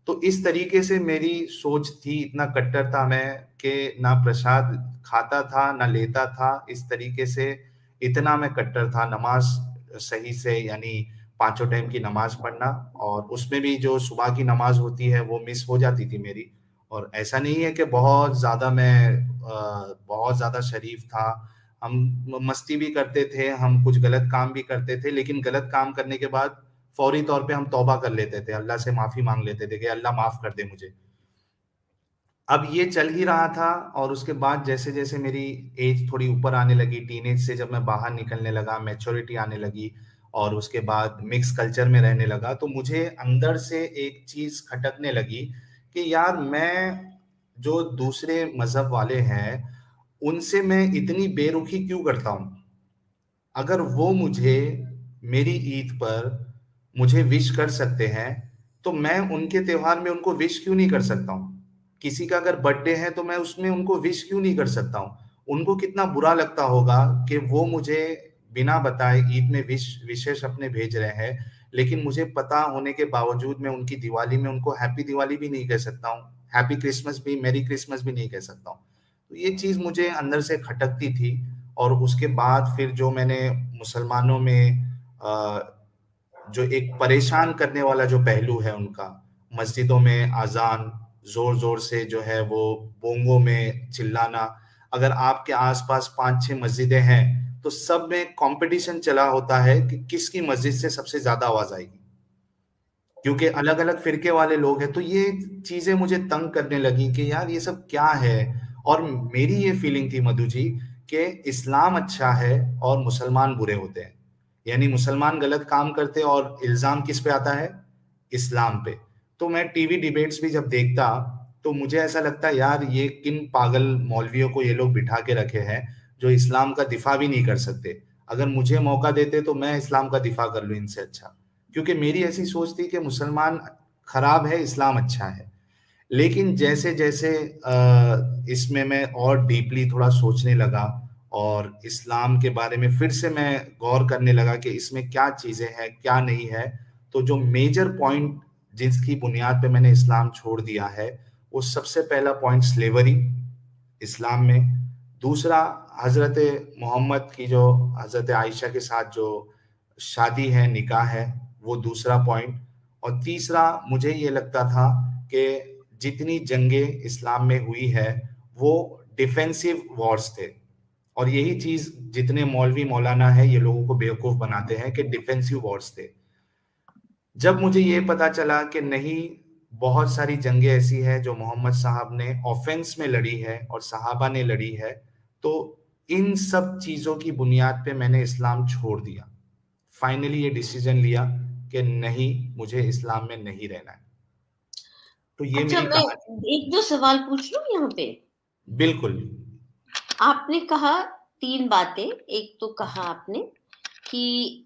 S2: तो इस तरीके से मेरी सोच थी, इतना कट्टर था मैं कि ना प्रसाद खाता था ना लेता था, इस तरीके से इतना मैं कट्टर था। नमाज सही से, यानी 5 टाइम की नमाज पढ़ना, और उसमें भी जो सुबह की नमाज होती है वो मिस हो जाती थी मेरी। और ऐसा नहीं है कि बहुत ज्यादा शरीफ था। हम मस्ती भी करते थे, हम कुछ गलत काम भी करते थे, लेकिन गलत काम करने के बाद फौरी तौर पे हम तौबा कर लेते थे, अल्लाह से माफी मांग लेते थे कि अल्लाह माफ कर दे मुझे। अब ये चल ही रहा था, और उसके बाद जैसे जैसे मेरी एज थोड़ी ऊपर आने लगी, टीनेज से जब मैं बाहर निकलने लगा, मैच्योरिटी आने लगी, और उसके बाद मिक्स कल्चर में रहने लगा, तो मुझे अंदर से एक चीज खटकने लगी कि यार, मैं जो दूसरे मजहब वाले हैं उनसे मैं इतनी बेरुखी क्यों करता हूँ? अगर वो मुझे मेरी ईद पर मुझे विश कर सकते हैं, तो मैं उनके त्योहार में उनको विश क्यों नहीं कर सकता हूँ? किसी का अगर बर्थडे है तो मैं उसमें उनको विश क्यों नहीं कर सकता हूँ? उनको कितना बुरा लगता होगा कि वो मुझे बिना बताए ईद में विशेष अपने भेज रहे हैं, लेकिन मुझे पता होने के बावजूद मैं उनकी दिवाली में उनको हैप्पी दिवाली भी नहीं कह सकता हूँ, हैप्पी क्रिसमस भी, मेरी क्रिसमस भी नहीं कह सकता हूँ। तो ये चीज मुझे अंदर से खटकती थी। और उसके बाद फिर जो मैंने मुसलमानों में जो एक परेशान करने वाला जो पहलू है उनका, मस्जिदों में अजान, जोर जोर से जो है वो बोंगो में चिल्लाना। अगर आपके आसपास 5-6 मस्जिदें हैं तो सब में कंपटीशन चला होता है कि किसकी मस्जिद से सबसे ज्यादा आवाज आएगी, क्योंकि अलग अलग फिरके वाले लोग हैं। तो ये चीजें मुझे तंग करने लगी कि यार ये सब क्या है। और मेरी ये फीलिंग थी मधु जी कि इस्लाम अच्छा है और मुसलमान बुरे होते हैं, यानी मुसलमान गलत काम करते हैं और इल्जाम किस पे आता है, इस्लाम पे। तो मैं टीवी डिबेट्स भी जब देखता तो मुझे ऐसा लगता यार ये किन पागल मौलवियों को ये लोग बिठा के रखे हैं जो इस्लाम का दिफा भी नहीं कर सकते। अगर मुझे मौका देते तो मैं इस्लाम का दिफा कर लूं इनसे अच्छा, क्योंकि मेरी ऐसी सोच थी कि मुसलमान खराब है, इस्लाम अच्छा है। लेकिन जैसे जैसे इसमें मैं और डीपली थोड़ा सोचने लगा और इस्लाम के बारे में फिर से मैं गौर करने लगा कि इसमें क्या चीजें हैं क्या नहीं है, तो जो मेजर पॉइंट जिसकी बुनियाद पे मैंने इस्लाम छोड़ दिया है, वो सबसे पहला पॉइंट स्लेवरी इस्लाम में। दूसरा, हजरत मोहम्मद की जो हजरत आयशा के साथ जो शादी है, निकाह है, वो दूसरा पॉइंट। और तीसरा, मुझे ये लगता था कि जितनी जंगें इस्लाम में हुई है वो डिफेंसिव वॉर्स थे। और यही चीज जितने मौलवी मौलाना है ये लोगों को बेवकूफ बनाते हैं कि डिफेंसिव वॉर्स थे। जब मुझे ये पता चला कि नहीं, बहुत सारी जंगें ऐसी हैं जो मोहम्मद साहब ने ऑफेंस में लड़ी है और सहाबा ने लड़ी है, तो इन सब चीजों की बुनियाद पे मैंने इस्लाम छोड़ दिया। फाइनली ये डिसीजन लिया कि नहीं, मुझे इस्लाम में नहीं रहना है। तो ये
S1: अच्छा,
S2: मेरी
S1: मैं
S2: कहानी।
S1: एक दो सवाल पूछ लूं यहाँ पे।
S2: बिल्कुल।
S1: आपने कहा 3 बातें। एक तो कहा आपने कि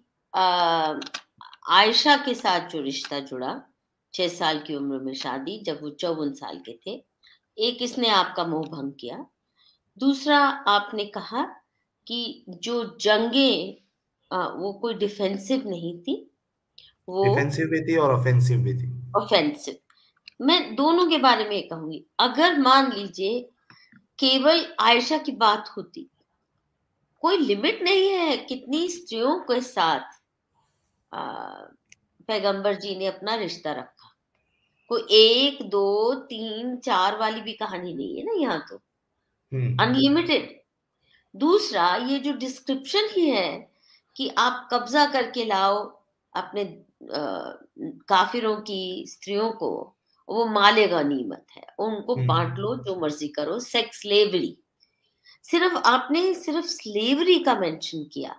S1: आयशा के साथ जो रिश्ता जुड़ा, 6 साल की उम्र में शादी, जब वो 54 साल के थे। एक, इसने आपका मोह भंग किया। दूसरा, आपने कहा कि जो जंगें वो कोई डिफेंसिव नहीं थी, वो
S2: डिफेंसिव भी थी और ऑफेंसिव भी थी।
S1: ऑफेंसिव। मैं दोनों के बारे में कहूंगी। अगर मान लीजिए केवल आयशा की बात होती, कोई लिमिट नहीं है कितनी स्त्रियों के साथ पैगंबर जी ने अपना रिश्ता रखा। कोई 1 2 3 4 वाली भी कहानी नहीं है ना यहाँ तो, अनलिमिटेड। दूसरा, ये जो डिस्क्रिप्शन ही है कि आप कब्जा करके लाओ अपने काफिरों की स्त्रियों को, वो माले गनीमत है, उनको बांट लो, जो मर्जी करो, सेक्स स्लेवरी। सिर्फ आपने सिर्फ स्लेवरी का मेंशन किया,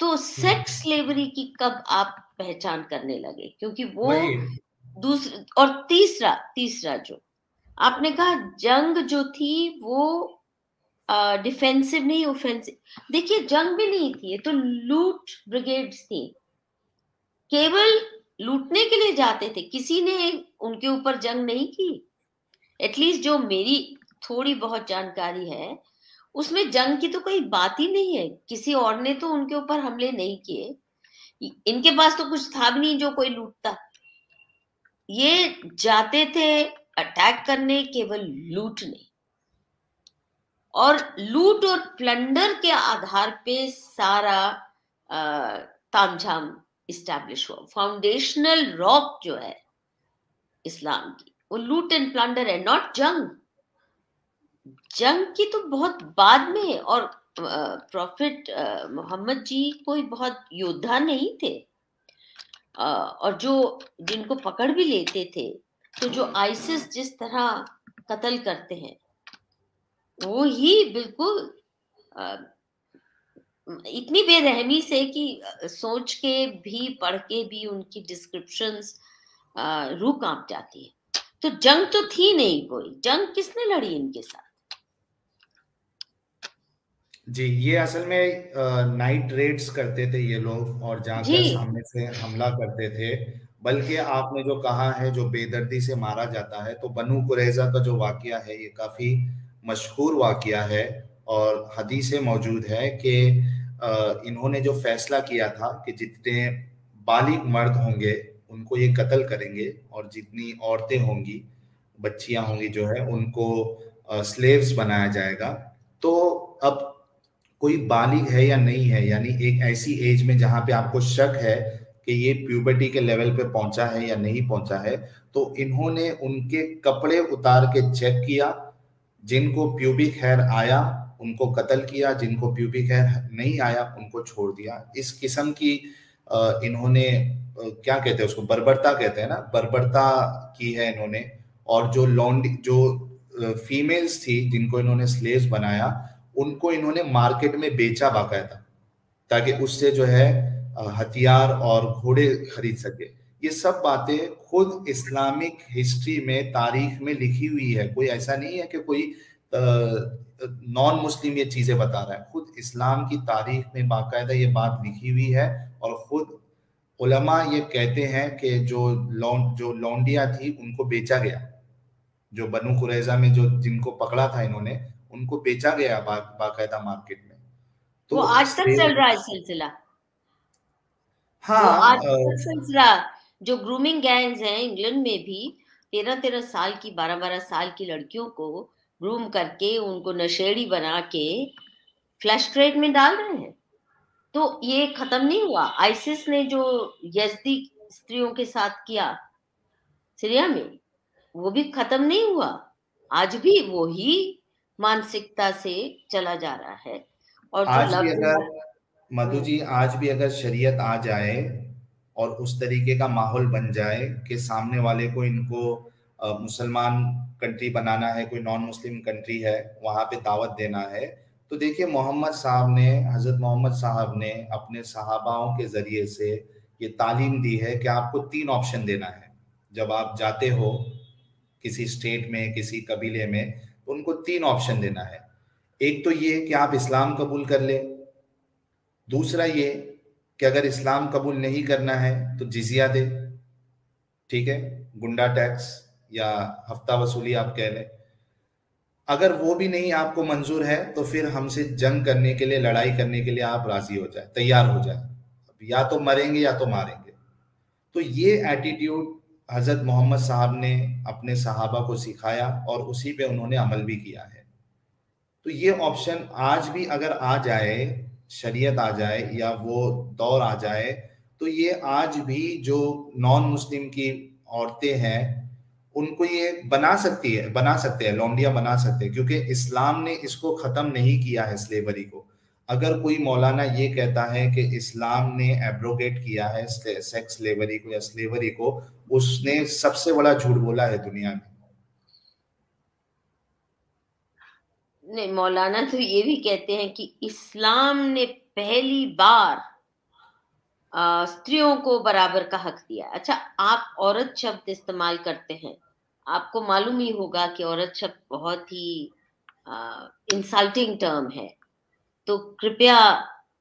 S1: तो सेक्स स्लेवरी की कब आप पहचान करने लगे? क्योंकि वो
S2: वही।
S1: दूसरा। और तीसरा, तीसरा जो आपने कहा, जंग जो थी वो डिफेंसिव नहीं, ऑफेंसिव। देखिए, जंग भी नहीं थी, ये तो लूट ब्रिगेड्स थी, केवल लूटने के लिए जाते थे, किसी ने उनके ऊपर जंग नहीं की। एटलीस्ट जो मेरी थोड़ी बहुत जानकारी है, उसमें जंग की तो कोई बात ही नहीं है, किसी और ने तो उनके ऊपर हमले नहीं किए, इनके पास तो कुछ था भी नहीं जो कोई लूटता। ये जाते थे अटैक करने, केवल लूटने, और लूट और प्लंडर के आधार पे सारा तामझाम इस्टेब्लिश हुआ। फाउंडेशनल रॉक जो है इस्लाम की, वो लूट एंड प्लंडर है, नॉट जंग। जंग की तो बहुत बाद में है। और प्रॉफिट मोहम्मद जी कोई बहुत योद्धा नहीं थे, और जो जिनको पकड़ भी लेते थे, तो जो आइसिस जिस तरह कत्ल करते हैं, वो ही बिल्कुल इतनी बेरहमी से कि सोच के भी, पढ़ के भी उनकी डिस्क्रिप्शंस रूह कांप जाती है। तो जंग तो थी नहीं, कोई जंग किसने लड़ी इनके साथ?
S2: जी, ये असल में नाइट रेड्स करते थे ये लोग और
S1: जी।
S2: जाकर सामने से हमला करते थे। बल्कि आपने जो कहा है जो बेदर्दी से मारा जाता है, तो बनु कुरैजा का जो वाकया है ये काफी मशहूर वाकया है। और हदीसें मौजूद है कि इन्होंने जो फैसला किया था कि जितने बालिग मर्द होंगे उनको ये कत्ल करेंगे और जितनी औरतें होंगी, बच्चियां होंगी जो है, उनको स्लेव्स बनाया जाएगा। तो अब कोई बालिग है या नहीं है, यानी एक ऐसी एज में जहां पे आपको शक है कि ये प्यूबर्टी के लेवल पे पहुंचा है या नहीं पहुंचा है, तो इन्होंने उनके कपड़े उतार के चेक किया। जिनको प्यूबिक हेयर आया उनको कत्ल किया, जिनको प्यूबिक हेयर नहीं आया उनको छोड़ दिया। इस किस्म की इन्होंने क्या कहते हैं उसको, बर्बरता कहते हैं ना, बर्बरता की है इन्होंने। और जो लॉन्डी जो फीमेल्स थी जिनको इन्होंने स्लेव्स बनाया, उनको इन्होंने मार्केट में बेचा बाकायदा, ताकि उससे जो है हथियार और घोड़े खरीद सके। ये सब बातें खुद इस्लामिक हिस्ट्री में, तारीख में लिखी हुई है। कोई ऐसा नहीं है कि कोई नॉन मुस्लिम ये चीजें बता रहा है, खुद इस्लाम की तारीख में बाकायदा ये बात लिखी हुई है। और खुद उलमा ये कहते हैं कि जो लौंडिया थी उनको बेचा गया, जो बनु कुरैजा में जो जिनको पकड़ा था इन्होंने, उनको बेचा गया बाकायदा मार्केट में।
S1: वो
S2: तो
S1: आज तक चल रहा है सिलसिला। वो आज
S2: हाँ
S1: तक सिलसिला, जो ग्रूमिंग गैंग्स हैं इंग्लैंड में भी 13-13 साल की, 12-12 साल की लड़कियों को ग्रूम करके उनको नशेड़ी बना के फ्लैश ट्रेड में डाल रहे हैं। तो ये खत्म नहीं हुआ। आईसिस ने जो यज़दी स्त्रियों के साथ किया सीरिया में, वो भी खत्म नहीं हुआ। आज भी वो ही मानसिकता से चला जा रहा है। और जो
S2: आज भी
S1: लव,
S2: अगर मधु जी, आज भी अगर शरीयत आ जाए और उस तरीके का माहौल बन जाए कि सामने वाले को इनको मुसलमान कंट्री बनाना है, कोई नॉन मुस्लिम कंट्री है, वहां पे दावत देना है, तो देखिए मोहम्मद साहब ने, हजरत मोहम्मद साहब ने अपने सहाबाओं के जरिए से ये तालीम दी है कि आपको 3 ऑप्शन देना है। जब आप जाते हो किसी स्टेट में, किसी कबीले में, तो उनको 3 ऑप्शन देना है। एक तो ये कि आप इस्लाम कबूल कर ले, दूसरा ये कि अगर इस्लाम कबूल नहीं करना है तो जिजिया दे, ठीक है, गुंडा टैक्स या हफ्ता वसूली आप कह लें। अगर वो भी नहीं आपको मंजूर है तो फिर हमसे जंग करने के लिए, लड़ाई करने के लिए आप राजी हो जाए, तैयार हो जाए, या तो मरेंगे या तो मारेंगे। तो ये एटीट्यूड हजरत मोहम्मद साहब ने अपने सहाबा को सिखाया और उसी पे उन्होंने अमल भी किया है। तो ये ऑप्शन आज भी अगर आ जाए, शरीयत आ जाए या वो दौर आ जाए, तो ये आज भी जो नॉन मुस्लिम की औरतें हैं उनको ये बना सकते हैं, लौंडिया बना सकते हैं, क्योंकि इस्लाम ने इसको खत्म नहीं किया है, स्लेवरी को। अगर कोई मौलाना ये कहता है कि इस्लाम ने एब्रोगेट किया है सेक्स स्लेवरी को या स्लेवरी को, उसने सबसे बड़ा झूठ बोला है दुनिया में।
S1: नहीं, मौलाना तो ये भी कहते हैं कि इस्लाम ने पहली बार स्त्रियों को बराबर का हक दिया। अच्छा, आप औरत शब्द इस्तेमाल करते हैं, आपको मालूम ही होगा कि औरत शब्द बहुत ही इंसल्टिंग टर्म है। तो कृपया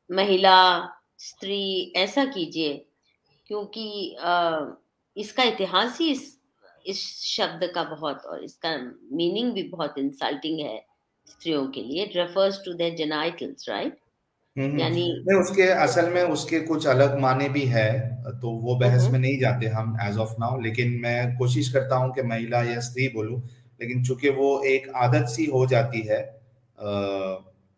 S1: महिला, स्त्री ऐसा कीजिए, क्योंकि इसका इतिहास ही इस शब्द का बहुत, और इसका मीनिंग भी बहुत इंसल्टिंग है स्त्रियों के लिए। It refers to their genitals, right? यानी
S2: नहीं, उसके असल में उसके कुछ अलग माने भी है, तो वो बहस में नहीं जाते हम एज ऑफ नाउ। लेकिन मैं कोशिश करता हूँ कि महिला या स्त्री बोलूं, लेकिन चूंकि वो एक आदत सी हो जाती है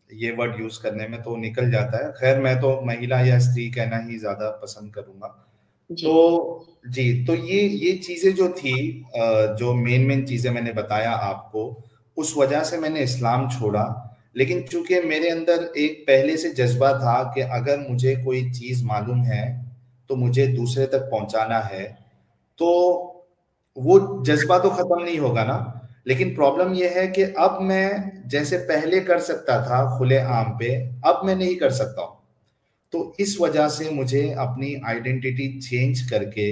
S2: ये वर्ड यूज करने में, तो निकल जाता है। खैर, मैं तो महिला या स्त्री कहना ही ज्यादा पसंद करूंगा।
S1: जी।
S2: तो जी, तो ये चीजें जो थी, जो मेन चीजें मैंने बताया आपको, उस वजह से मैंने इस्लाम छोड़ा। लेकिन चूंकि मेरे अंदर एक पहले से जज्बा था कि अगर मुझे कोई चीज मालूम है तो मुझे दूसरे तक पहुंचाना है, तो वो जज्बा तो खत्म नहीं होगा ना। लेकिन प्रॉब्लम यह है कि अब मैं जैसे पहले कर सकता था खुले आम पे, अब मैं नहीं कर सकता हूं। तो इस वजह से मुझे अपनी आइडेंटिटी चेंज करके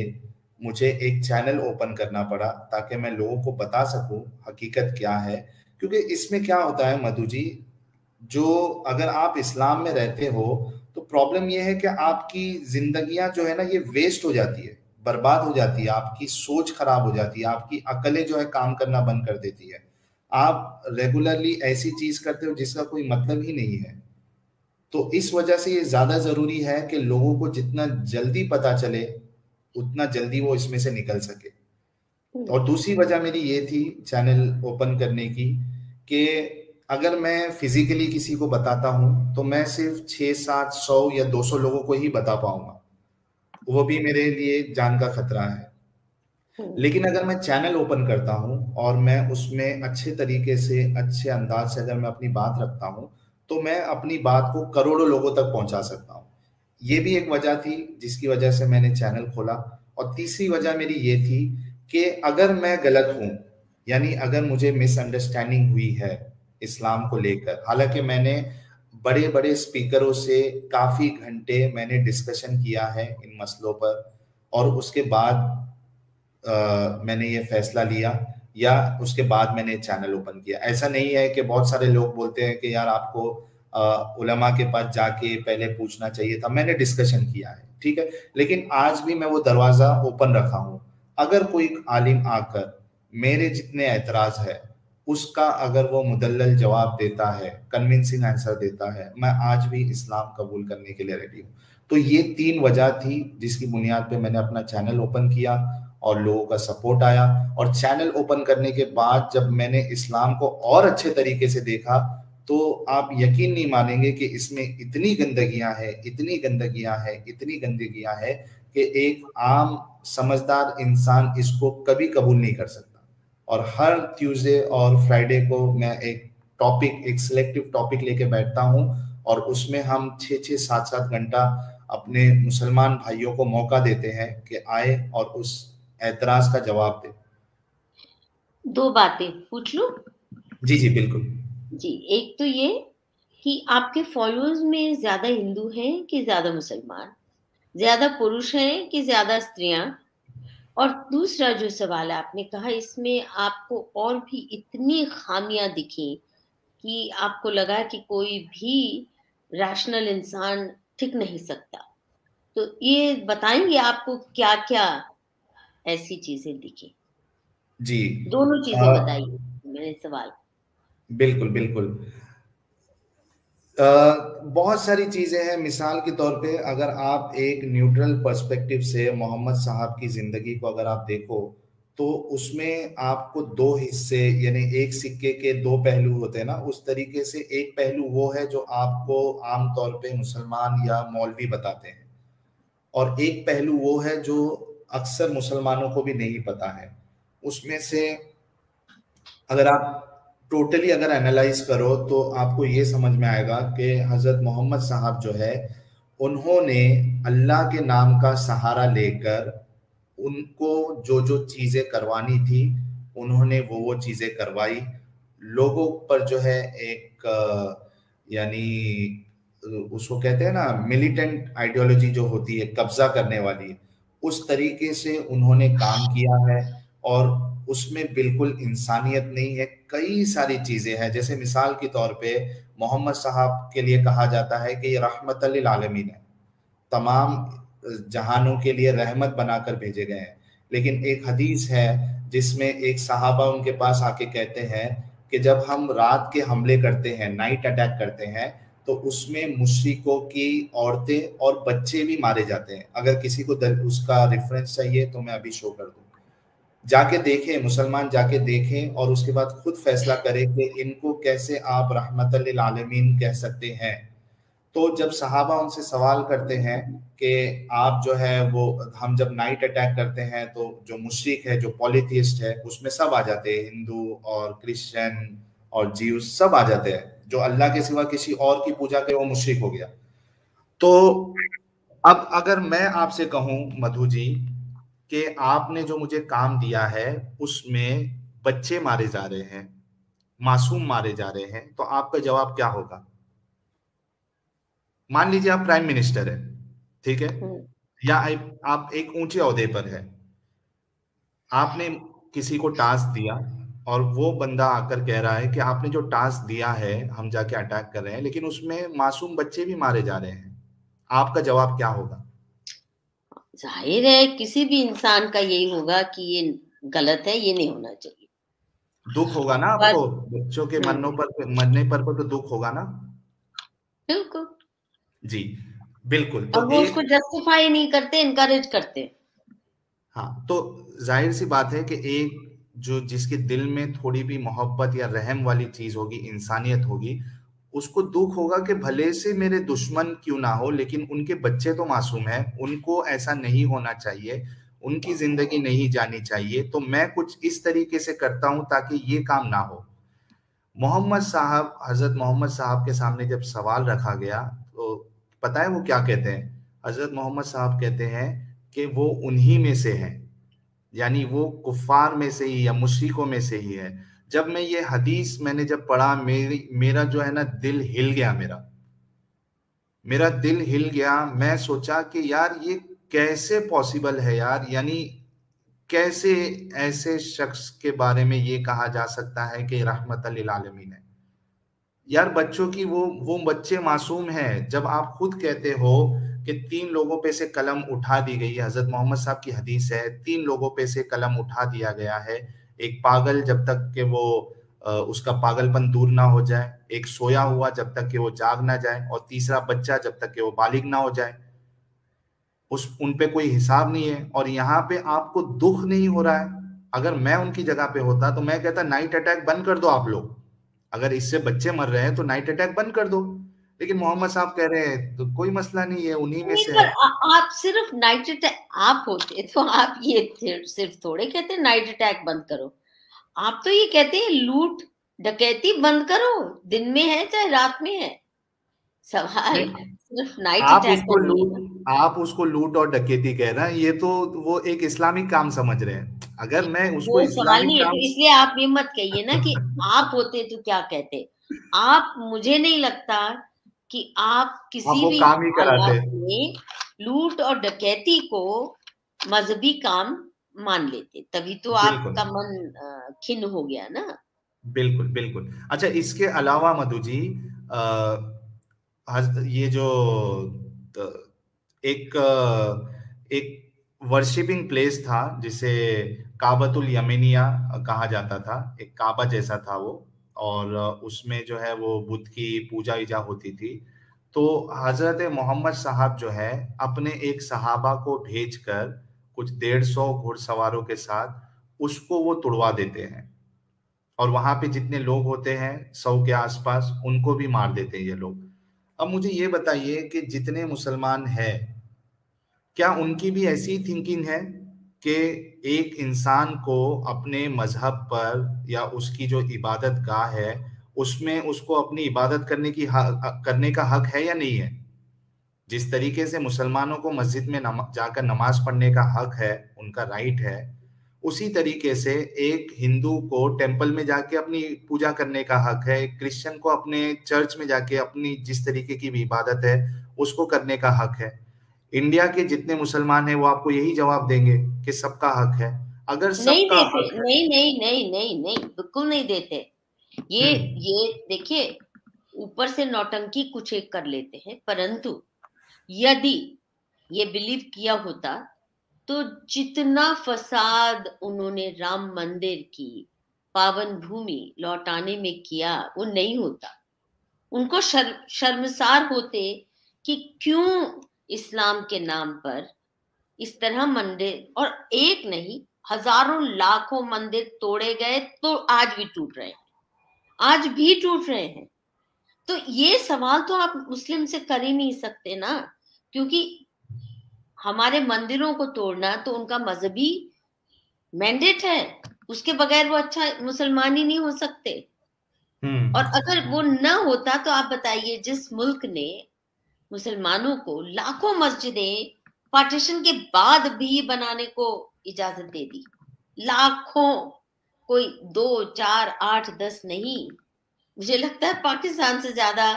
S2: मुझे एक चैनल ओपन करना पड़ा, ताकि मैं लोगों को बता सकूं हकीकत क्या है। क्योंकि इसमें क्या होता है मधु जी, जो अगर आप इस्लाम में रहते हो तो प्रॉब्लम यह है कि आपकी जिंदगियां जो है ना, ये वेस्ट हो जाती है, बर्बाद हो जाती है, आपकी सोच खराब हो जाती है, आपकी अकलें जो है काम करना बंद कर देती है। आप रेगुलरली ऐसी चीज करते हो जिसका कोई मतलब ही नहीं है। तो इस वजह से ये ज्यादा जरूरी है कि लोगों को जितना जल्दी पता चले उतना जल्दी वो इसमें से निकल सके। और दूसरी वजह मेरी ये थी चैनल ओपन करने की, कि अगर मैं फिजिकली किसी को बताता हूं तो मैं सिर्फ 6, 7, 100 या 200 लोगों को ही बता पाऊंगा। वो भी मेरे लिए जान का खतरा है। लेकिन अगर मैं चैनल ओपन करता हूं और मैं उसमें अच्छे तरीके से, अच्छे अंदाज से अगर मैं अपनी बात रखता हूं, तो मैं अपनी बात को करोड़ों लोगों तक पहुंचा सकता हूं। ये भी एक वजह थी जिसकी वजह से मैंने चैनल खोला। और तीसरी वजह मेरी ये थी कि अगर मैं गलत हूं, यानी अगर मुझे मिसअंडरस्टैंडिंग हुई है इस्लाम को लेकर, हालांकि मैंने बड़े बड़े स्पीकरों से काफी घंटे मैंने डिस्कशन किया है इन मसलों पर, और उसके बाद मैंने ये फैसला लिया, या उसके बाद मैंने चैनल ओपन किया। ऐसा नहीं है कि बहुत सारे लोग बोलते हैं कि यार आपको उलमा के पास जाके पहले पूछना चाहिए था। मैंने डिस्कशन किया है, ठीक है, लेकिन आज भी मैं वो दरवाजा ओपन रखा हूं। अगर कोई आलिम आकर मेरे जितने एतराज है उसका अगर वो मुदल्लल जवाब देता है, कन्विंसिंग आंसर देता है, मैं आज भी इस्लाम कबूल करने के लिए रेडी हूँ। तो ये 3 वजह थी जिसकी बुनियाद पे मैंने अपना चैनल ओपन किया और लोगों का सपोर्ट आया। और चैनल ओपन करने के बाद जब मैंने इस्लाम को और अच्छे तरीके से देखा, तो आप यकीन नहीं मानेंगे कि इसमें इतनी गंदगियां हैं, इतनी गंदगियां हैं, इतनी गंदगियां हैं कि एक आम समझदार इंसान इसको कभी कबूल नहीं कर सकता। और हर ट्यूसडे और फ्राइडे को मैं एक टॉपिक, एक सिलेक्टिव टॉपिक लेके बैठता हूँ, और उसमें हम 6-6, 7-7 घंटा अपने मुसलमान भाइयों को मौका देते हैं कि आए और उस एतराज का जवाब दे।
S1: 2 बातें पूछ लूं?
S2: जी जी बिल्कुल।
S1: जी, एक तो ये कि आपके फॉलोअर्स में ज़्यादा हिंदू हैं कि ज़्यादा मुसलमान? ज़्यादा पुरुष हैं कि ज़्यादा स्त्रियाँ? और दूसरा जो सवाल आपने कहा, इसमें आपको और भी इतनी खामियाँ दिखी कि आपको लगा कि कोई भी रैशनल इंसान टिक नहीं सकता। तो ये बताएँगे आपको क्या-क्या ऐसी चीज़ें दिखी?
S2: जी।
S1: दोनों
S2: अ,
S1: चीज़ें बताइए, मेरे सवाल।
S2: बिल्कुल बिल्कुल। बहुत सारी चीजें हैं। मिसाल के तौर पे अगर आप एक न्यूट्रल पर्सपेक्टिव से मोहम्मद साहब की जिंदगी को अगर आप देखो, तो उसमें आपको दो हिस्से, यानी एक सिक्के के दो पहलू होते हैं ना, उस तरीके से एक पहलू वो है जो आपको आमतौर पे मुसलमान या मौलवी बताते हैं, और एक पहलू वो है जो अक्सर मुसलमानों को भी नहीं पता है। उसमें से अगर आप टोटली अगर एनालाइज करो तो आपको ये समझ में आएगा कि हजरत मोहम्मद साहब जो है, उन्होंने अल्लाह के नाम का सहारा लेकर उनको जो जो चीजें करवानी थी उन्होंने वो चीजें करवाई। लोगों पर जो है एक यानी उसको कहते हैं ना, मिलिटेंट आइडियोलॉजी जो होती है, कब्जा करने वाली, उस तरीके से उन्होंने काम किया है। और उसमें बिल्कुल इंसानियत नहीं है, कई सारी चीजें हैं। जैसे मिसाल के तौर पे मोहम्मद साहब के लिए कहा जाता है कि ये रहमत लिल आलमीन है, तमाम जहानों के लिए रहमत बनाकर भेजे गए हैं। लेकिन एक हदीस है जिसमें एक सहाबा उनके पास आके कहते हैं कि जब हम रात के हमले करते हैं, नाइट अटैक करते हैं, तो उसमें मुश्रिकों की औरतें और बच्चे भी मारे जाते हैं। अगर किसी को उसका रेफरेंस चाहिए तो मैं अभी शो कर दूं, जाके देखें, मुसलमान जाके देखें और उसके बाद खुद फैसला करें कि इनको कैसे आप रहमत लिल आलमीन कह सकते हैं। तो जब सहाबा उनसे सवाल करते हैं कि आप जो है वो, हम जब नाइट अटैक करते हैं तो जो मुशरिक है, जो पॉलीथिस्ट है, उसमें सब आ जाते हैं, हिंदू और क्रिश्चियन और जीव सब आ जाते हैं। जो अल्लाह के सिवा किसी और की पूजा करे वो मुशरिक हो गया। तो अब अगर मैं आपसे कहूं मधु जी कि आपने जो मुझे काम दिया है उसमें बच्चे मारे जा रहे हैं, मासूम मारे जा रहे हैं, तो आपका जवाब क्या होगा? मान लीजिए आप प्राइम मिनिस्टर है, ठीक है,
S1: हुँ।
S2: या आप एक ऊंचे ओहदे पर है, आपने किसी को टास्क दिया और वो बंदा आकर कह रहा है कि आपने जो टास्क दिया है हम जाके अटैक कर रहे हैं, लेकिन उसमें मासूम बच्चे भी मारे जा रहे हैं, आपका जवाब क्या होगा?
S1: ज़ाहिर है किसी भी इंसान का यही होगा कि ये गलत है, ये नहीं होना चाहिए।
S2: दुख होगा ना
S1: पर
S2: आपको, बच्चों के
S1: हुँ,
S2: मरने पर तो दुख होगा ना।
S1: बिल्कुल।
S2: जी बिल्कुल।
S1: और
S2: तो
S1: वो
S2: एक,
S1: उसको जस्टिफाई नहीं करते, एनकरेज करते हैं।
S2: हाँ, तो जाहिर सी बात है कि एक जो जिसके दिल में थोड़ी भी मोहब्बत या रहम वाली चीज होगी, इंसानियत होगी, उसको दुख होगा कि भले से मेरे दुश्मन क्यों ना हो, लेकिन उनके बच्चे तो मासूम हैं, उनको ऐसा नहीं होना चाहिए, उनकी जिंदगी नहीं जानी चाहिए, तो मैं कुछ इस तरीके से करता हूं ताकि ये काम ना हो। मोहम्मद साहब, हजरत मोहम्मद साहब के सामने जब सवाल रखा गया, तो पता है वो क्या कहते हैं? हजरत मोहम्मद साहब कहते हैं कि वो उन्हीं में से हैं, यानी वो कुफार में से ही या मुशरिकों में से ही है। जब मैं ये हदीस मैंने जब पढ़ा, मेरा जो है ना दिल हिल गया, मेरा दिल हिल गया। मैं सोचा कि यार ये कैसे पॉसिबल है यार, यानी कैसे ऐसे शख्स के बारे में ये कहा जा सकता है कि रहमत लिल आलमीन है। यार बच्चों की वो बच्चे मासूम हैं। जब आप खुद कहते हो कि 3 लोगों पे से कलम उठा दी गई है, हजरत मोहम्मद साहब की हदीस है, 3 लोगों पे से कलम उठा दिया गया है। एक पागल जब तक कि वो उसका पागलपन दूर ना हो जाए, एक सोया हुआ जब तक कि वो जाग ना जाए, और तीसरा बच्चा जब तक कि वो बालिग ना हो जाए। उस उन पे कोई हिसाब नहीं है, और यहाँ पे आपको दुख नहीं हो रहा है। अगर मैं उनकी जगह पे होता तो मैं कहता नाइट अटैक बंद कर दो आप लोग, अगर इससे बच्चे मर रहे हैं तो नाइट अटैक बंद कर दो। लेकिन मोहम्मद साहब कह रहे हैं तो कोई मसला नहीं है, उन्हीं में
S1: नहीं,
S2: से
S1: पर
S2: है।
S1: आप सिर्फ नाइट अटैक आप होते तो आप ये सिर्फ थोड़े कहते नाइट अटैक बंद करो। आप तो ये कहते हैं लूट डकैती बंद करो, दिन में है चाहे रात में है। सवाल
S2: नहीं,
S1: सिर्फ नाइट अटैक का नहीं है ना।
S2: आप उसको लूट और डकैती कह रहे हैं, ये तो वो एक इस्लामिक काम समझ रहे हैं। अगर मैं उसको
S1: वो सवाल
S2: इस्लामिक
S1: नहीं है, तो
S2: काम
S1: इसलिए आप ये मत कहिए ना कि आप होते तो क्या कहते। आप, मुझे नहीं लगता कि आप
S2: आप
S1: किसी
S2: वो
S1: भी
S2: काम ही कराते।
S1: हालात में लूट और डकैती को मजहबी काम मान लेते, तभी तो
S2: बिल्कुल
S1: आपका मन खिन्न हो गया ना।
S2: बिल्कुल बिल्कुल। अच्छा, इसके अलावा मधु जी, ये जो एक एक वर्शिपिंग प्लेस था जिसे काबतुल यमीनिया कहा जाता था, एक काबा जैसा था वो, और उसमें जो है वो बुद्ध की पूजा ईजा होती थी। तो हजरत मोहम्मद साहब जो है अपने एक सहाबा को भेजकर कुछ 150 घुड़सवारों के साथ उसको वो तुड़वा देते हैं, और वहां पे जितने लोग होते हैं 100 के आसपास, उनको भी मार देते हैं ये लोग। अब मुझे ये बताइए कि जितने मुसलमान हैं, क्या उनकी भी ऐसी थिंकिंग है कि एक इंसान को अपने मजहब पर या उसकी जो इबादत गाह है उसमें उसको अपनी इबादत करने का हक है या नहीं है? जिस तरीके से मुसलमानों को मस्जिद में जाकर नमाज पढ़ने का हक है, उनका राइट है, उसी तरीके से एक हिंदू को टेंपल में जाके अपनी पूजा करने का हक है, एक क्रिश्चियन को अपने चर्च में जाके अपनी जिस तरीके की भी इबादत है उसको करने का हक है। इंडिया के जितने मुसलमान हैं वो आपको यही जवाब देंगे कि सबका हक है। अगर
S1: नहीं
S2: सबका
S1: देते,
S2: हक है।
S1: नहीं नहीं नहीं नहीं नहीं, बिल्कुल नहीं देते। ये
S2: हम्म।
S1: ये देखिए, ऊपर से नौटंकी कुछ एक कर लेते हैं, परंतु यदि ये बिलीव किया होता तो जितना फसाद उन्होंने राम मंदिर की पावन भूमि लौटाने में किया वो नहीं होता। उनको शर्मसार होते कि क्यों इस्लाम के नाम पर इस तरह मंदिर, और एक नहीं हजारों लाखों मंदिर तोड़े गए, तो आज भी टूट रहे हैं, आज भी टूट रहे हैं। तो ये सवाल तो आप मुस्लिम से कर ही नहीं सकते ना, क्योंकि हमारे मंदिरों को तोड़ना तो उनका मजहबी मैंडेट है, उसके बगैर वो अच्छा मुसलमान ही नहीं हो सकते। और
S2: हम्म।
S1: अगर वो न होता तो आप बताइए, जिस मुल्क ने मुसलमानों को लाखों मस्जिदें पार्टीशन के बाद भी बनाने को इजाजत दे दी, लाखों, कोई 2 4 8 10 नहीं, मुझे लगता है पाकिस्तान से ज्यादा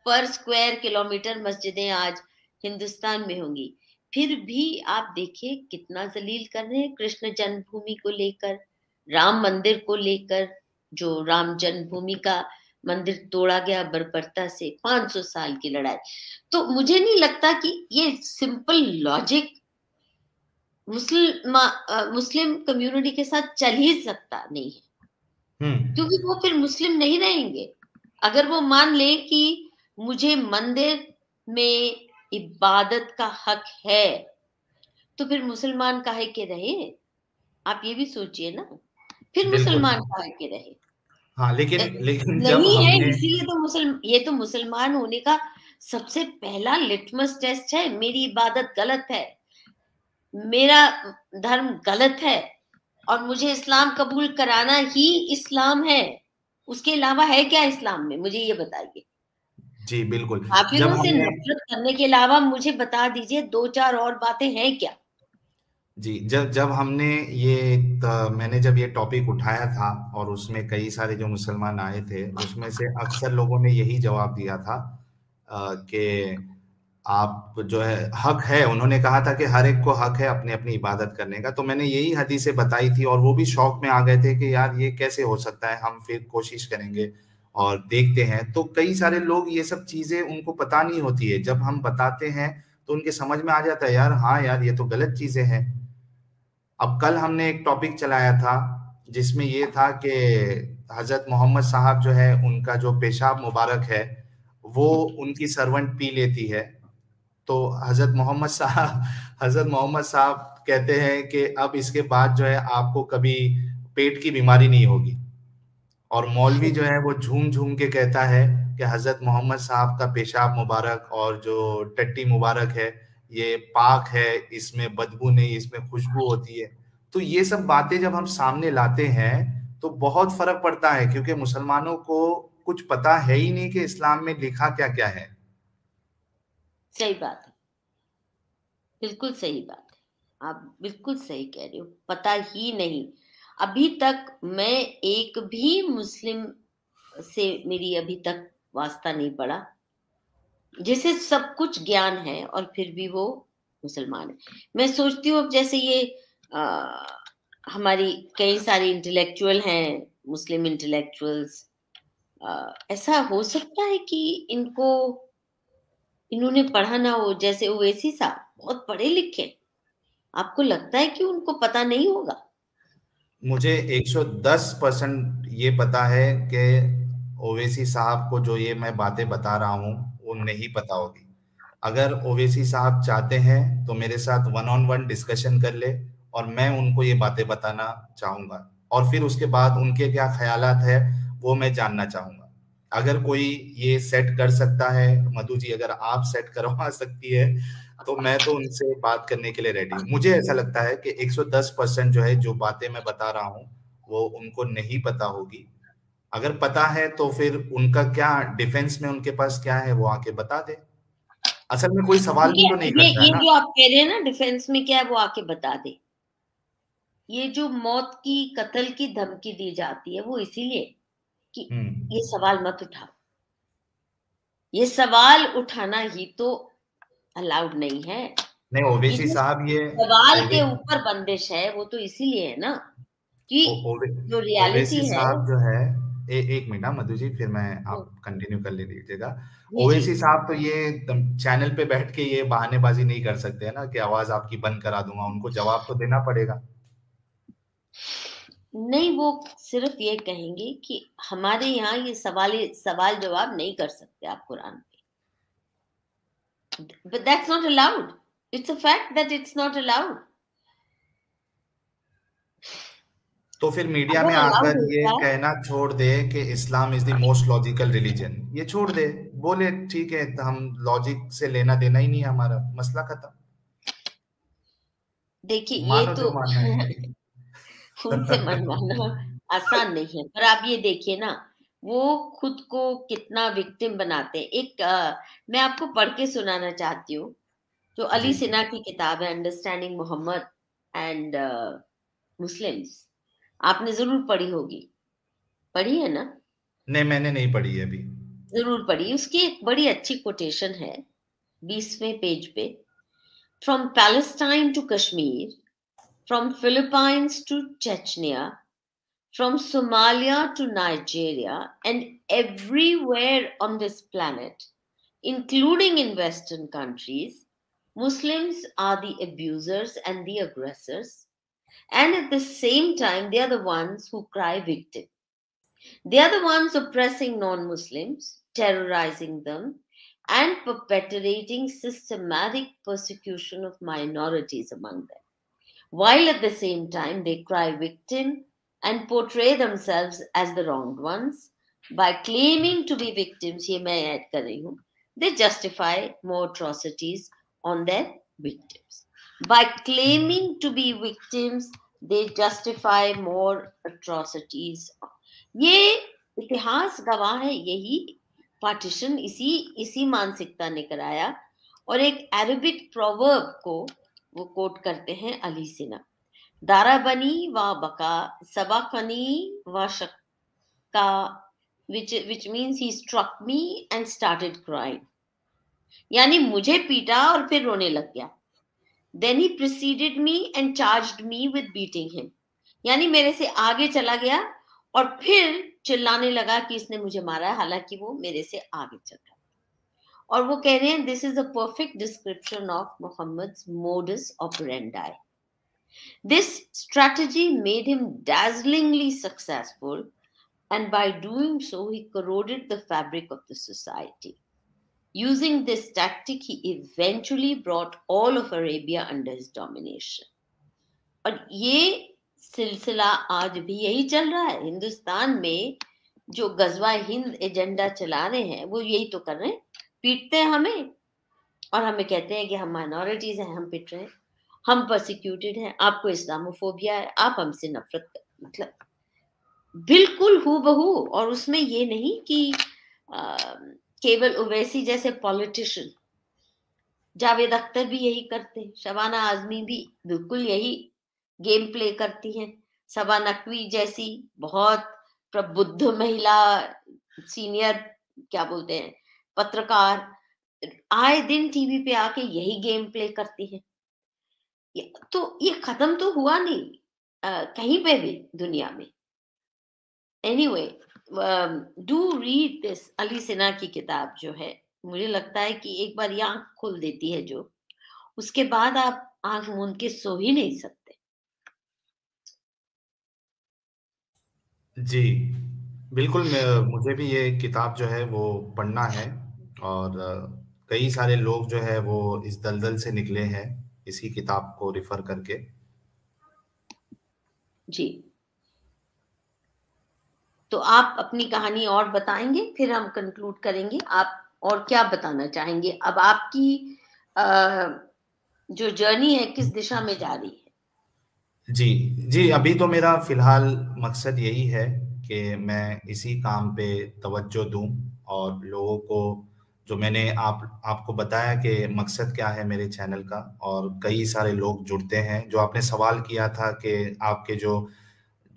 S1: पर स्क्वायर किलोमीटर मस्जिदें आज हिंदुस्तान में होंगी, फिर भी आप देखिए कितना जलील कर रहे हैं कृष्ण जन्मभूमि को लेकर, राम मंदिर को लेकर। जो राम जन्मभूमि का मंदिर तोड़ा गया बर्बरता से, 500 साल की लड़ाई। तो मुझे नहीं लगता कि ये सिंपल लॉजिक मुस्लिम कम्युनिटी के साथ चल ही सकता नहीं है,
S2: हम्म।
S1: क्योंकि वो फिर मुस्लिम नहीं रहेंगे। अगर वो मान ले कि मुझे मंदिर में इबादत का हक है, तो फिर मुसलमान काहे के रहे? आप ये भी सोचिए ना, फिर
S2: बिल्कुल।
S1: मुसलमान काहे के रहे?
S2: हाँ, लेकिन जब
S1: नहीं है,
S2: हमने,
S1: इसीलिए तो ये तो मुसलमान होने का सबसे पहला लिटमस टेस्ट है। मेरी इबादत गलत है, मेरा धर्म गलत है, और मुझे इस्लाम कबूल कराना ही इस्लाम है। उसके अलावा है क्या इस्लाम में, मुझे ये बताइए।
S2: जी बिल्कुल, जब
S1: काफिरों से
S2: हमने,
S1: नफरत करने के अलावा मुझे बता दीजिए दो चार और बातें हैं क्या।
S2: जी जब जब हमने ये मैंने जब ये टॉपिक उठाया था और उसमें कई सारे जो मुसलमान आए थे, उसमें से अक्सर लोगों ने यही जवाब दिया था कि आप जो है, हक है, उन्होंने कहा था कि हर एक को हक है अपनी अपनी इबादत करने का। तो मैंने यही हदीसें बताई थी और वो भी शौक में आ गए थे कि यार ये कैसे हो सकता है, हम फिर कोशिश करेंगे और देखते हैं। तो कई सारे लोग ये सब चीजें उनको पता नहीं होती है, जब हम बताते हैं तो उनके समझ में आ जाता है, यार हाँ यार ये तो गलत चीजें हैं। अब कल हमने एक टॉपिक चलाया था जिसमें ये था कि हजरत मोहम्मद साहब जो है, उनका जो पेशाब मुबारक है वो उनकी सर्वेंट पी लेती है। तो हजरत मोहम्मद साहब कहते हैं कि अब इसके बाद जो है आपको कभी पेट की बीमारी नहीं होगी। और मौलवी जो है वो झूम झूम के कहता है कि हजरत मोहम्मद साहब का पेशाब मुबारक और जो टट्टी मुबारक है ये पाक है, इसमें बदबू नहीं, इसमें खुशबू होती है। तो ये सब बातें जब हम सामने लाते हैं तो बहुत फर्क पड़ता है, क्योंकि मुसलमानों को कुछ पता है ही नहीं कि इस्लाम में लिखा क्या क्या है।
S1: सही बात है, बिल्कुल सही बात है, आप बिल्कुल सही कह रहे हो, पता ही नहीं। अभी तक मैं एक भी मुस्लिम से मेरी अभी तक वास्ता नहीं पड़ा जिसे सब कुछ ज्ञान है और फिर भी वो मुसलमान है। मैं सोचती हूँ अब जैसे ये आ, हमारी कई सारी इंटेलेक्चुअल हैं, मुस्लिम इंटेलेक्चुअल्स, ऐसा हो सकता है कि इन्होंने पढ़ा ना हो। जैसे ओवैसी साहब बहुत पढ़े लिखे, आपको लगता है कि उनको पता नहीं होगा?
S2: मुझे 110% ये पता है कि ओवैसी साहब को जो ये मैं बातें बता रहा हूँ वो नहीं पता होगी। अगर ओवैसी साहब चाहते हैं तो मेरे साथ वन ऑन वन डिस्कशन कर ले और मैं उनको ये बातें बताना चाहूंगा, और फिर उसके बाद उनके क्या ख्यालात है वो मैं जानना चाहूंगा। अगर कोई ये सेट कर सकता है, मधु जी अगर आप सेट करवा सकती है, तो मैं तो उनसे बात करने के लिए रेडी हूँ। मुझे ऐसा लगता है कि 110% जो है, जो बातें मैं बता रहा हूँ वो उनको नहीं पता होगी। अगर पता है तो फिर उनका क्या डिफेंस में, उनके पास क्या है वो आके बता दे। असल में कोई सवाल भी
S1: देखिए,
S2: तो नहीं करता है
S1: ये
S2: ना।
S1: जो आप कह रहे हैं ना डिफेंस में क्या है, वो आके बता दे। ये जो मौत की, कत्ल की धमकी दी जाती है वो इसीलिए कि
S2: हम्म।
S1: ये सवाल मत उठाओ। ये सवाल उठाना ही तो अलाउड नहीं है।
S2: नहीं,
S1: ये
S2: ओवैसी
S1: जो
S2: साहब ये
S1: सवाल के
S2: ओवैसी
S1: ऊपर बंदिश है वो तो इसीलिए है ना कि
S2: ओ- ओवे,
S1: जो
S2: ओवैसी
S1: रियलिटी है।
S2: साहब जो है, एक मिनट ना मधु जी, फिर मैं,
S1: हम्म,
S2: आप कंटिन्यू कर लीजिएगा।
S1: जी जी।
S2: ओवैसी साहब तो ये चैनल पे बैठ के ये बहानेबाजी नहीं कर सकते है ना कि आवाज आपकी बंद करा दूंगा, उनको जवाब तो देना पड़ेगा।
S1: नहीं, वो सिर्फ ये कहेंगे कि हमारे यहाँ ये सवाल जवाब नहीं कर सकते आप कुरान पे, but that's not allowed. It's a fact that it's not allowed.
S2: तो फिर मीडिया में
S1: अगर अलाउड
S2: आकर ये
S1: होता है,
S2: कहना छोड़ दे कि Islam is the most logical religion, ये छोड़ दे, बोले ठीक है तो हम लॉजिक से लेना देना ही नहीं है, हमारा मसला खत्म,
S1: देखिए ये
S2: मानो
S1: तो
S2: जो मानना है।
S1: उनसे मनवाना आसान नहीं है, पर आप ये देखिए ना, वो खुद को कितना विक्टिम बनाते हैं। मैं आपको पढ़ के सुनाना चाहती हूँ, जो अली
S2: जी
S1: सिन्हा की किताब है, अंडरस्टैंडिंग मोहम्मद एंड मुस्लिम्स। आपने जरूर पढ़ी होगी, पढ़ी है ना?
S2: नहीं, मैंने नहीं पढ़ी है अभी।
S1: जरूर पढ़ी। उसकी एक बड़ी अच्छी कोटेशन है 20वें पेज पे। From Palestine to Kashmir, from Philippines to Chechnya, from Somalia to Nigeria, and everywhere on this planet, including in Western countries, Muslims are the abusers and the aggressors. And at the same time, they are the ones who cry victim. They are the ones oppressing non Muslims, terrorizing them, and perpetrating systematic persecution of minorities among them. While at the same time, they cry victim and portray themselves as the wronged ones by claiming to be victims. ये मैं add कर रही हूँ. They justify more atrocities on their victims. By claiming to be victims, they justify more atrocities. ये इतिहास गवाह है. यही पार्टीशन इसी मानसिकता ने कराया. और एक अरबिक प्रोवर्ब को वो कोट करते हैं अली सिन्हा. दाराबनी व बका सबकनी व शक्का, which means he struck me and started crying. यानी मुझे पीटा और फिर रोने लग गया. Then he preceded me and charged me with beating him. यानी मेरे से आगे चला गया और फिर चिल्लाने लगा कि इसने मुझे मारा है, हालांकि वो मेरे से आगे चल रहा. और वो कह रहे हैं, this is a perfect description of Muhammad's modus operandi. This strategy made him dazzlingly successful, and by doing so, he corroded the fabric of the society. Using this tactic, he eventually brought all of Arabia under his domination. और ये सिलसिला आज भी यही चल रहा है. हिंदुस्तान में जो गजवा हिंद एजेंडा चला रहे हैं वो यही तो कर रहे हैं. पीटते हैं हमें और हमें कहते हैं कि हम माइनॉरिटीज हैं, हम पिट रहे हैं, हम परसिक्यूटेड हैं, आपको इस्लामोफोबिया है, आप हमसे नफरत कर. मतलब बिल्कुल हूबहू. और उसमें ये नहीं कि केवल ओवैसी जैसे पॉलिटिशियन, जावेद अख्तर भी यही करते हैं, शबाना आजमी भी बिल्कुल यही गेम प्ले करती हैं, सबा नकवी जैसी बहुत प्रबुद्ध महिला सीनियर क्या बोलते हैं पत्रकार आए दिन टीवी पे आके यही गेम प्ले करती हैं. तो ये खत्म तो हुआ नहीं कहीं पे भी दुनिया में. Anyway, do read this. Ali Sinha की किताब जो है, मुझे लगता है कि एक बार ये आंख खोल देती है जो, उसके बाद आप आंख मूंद के सो ही नहीं सकते.
S2: जी बिल्कुल. मुझे भी ये किताब जो है वो पढ़ना है. और कई सारे लोग जो है वो इस दलदल से निकले हैं इसी किताब को रिफर करके.
S1: जी, तो आप अपनी कहानी और बताएंगे, फिर हम कंक्लूड करेंगे. आप और क्या बताना चाहेंगे? अब आपकी जो जर्नी है किस दिशा में जा रही है?
S2: जी, अभी तो मेरा फिलहाल मकसद यही है कि मैं इसी काम पे तवज्जो दूं और लोगों को, जो मैंने आपको बताया कि मकसद क्या है मेरे चैनल का, और कई सारे लोग जुड़ते हैं. जो आपने सवाल किया था कि आपके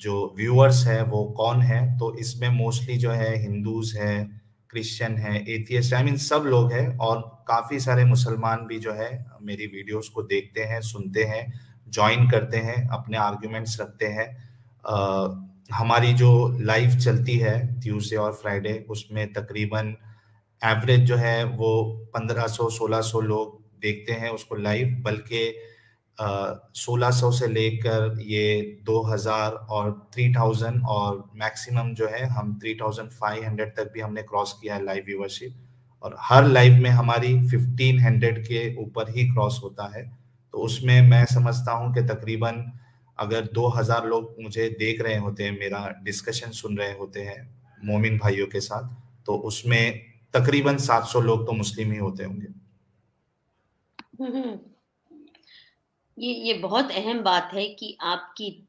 S2: जो व्यूअर्स हैं वो कौन है, तो इसमें मोस्टली जो है हिंदूज है, क्रिश्चियन है, एथियस्ट, आई मीन सब लोग हैं. और काफ़ी सारे मुसलमान भी जो है मेरी वीडियोस को देखते हैं, सुनते हैं, ज्वाइन करते हैं, अपने आर्ग्यूमेंट्स रखते हैं. हमारी जो लाइव चलती है ट्यूसडे और फ्राइडे, उसमें तकरीबन एवरेज जो है वो 1500-1600 लोग देखते हैं उसको लाइव. बल्कि 1600 से लेकर ये 2000 और 3000 और मैक्सिमम जो है हम 3500 तक भी हमने क्रॉस किया है लाइव व्यूअरशिप. और हर लाइव में हमारी 1500 के ऊपर ही क्रॉस होता है. तो उसमें मैं समझता हूं कि तकरीबन अगर 2000 लोग मुझे देख रहे होते हैं, मेरा डिस्कशन सुन रहे होते हैं मोमिन भाइयों के साथ, तो उसमें तकरीबन 700 लोग तो मुस्लिम ही होते होंगे.
S1: ये बहुत अहम बात है कि आपकी,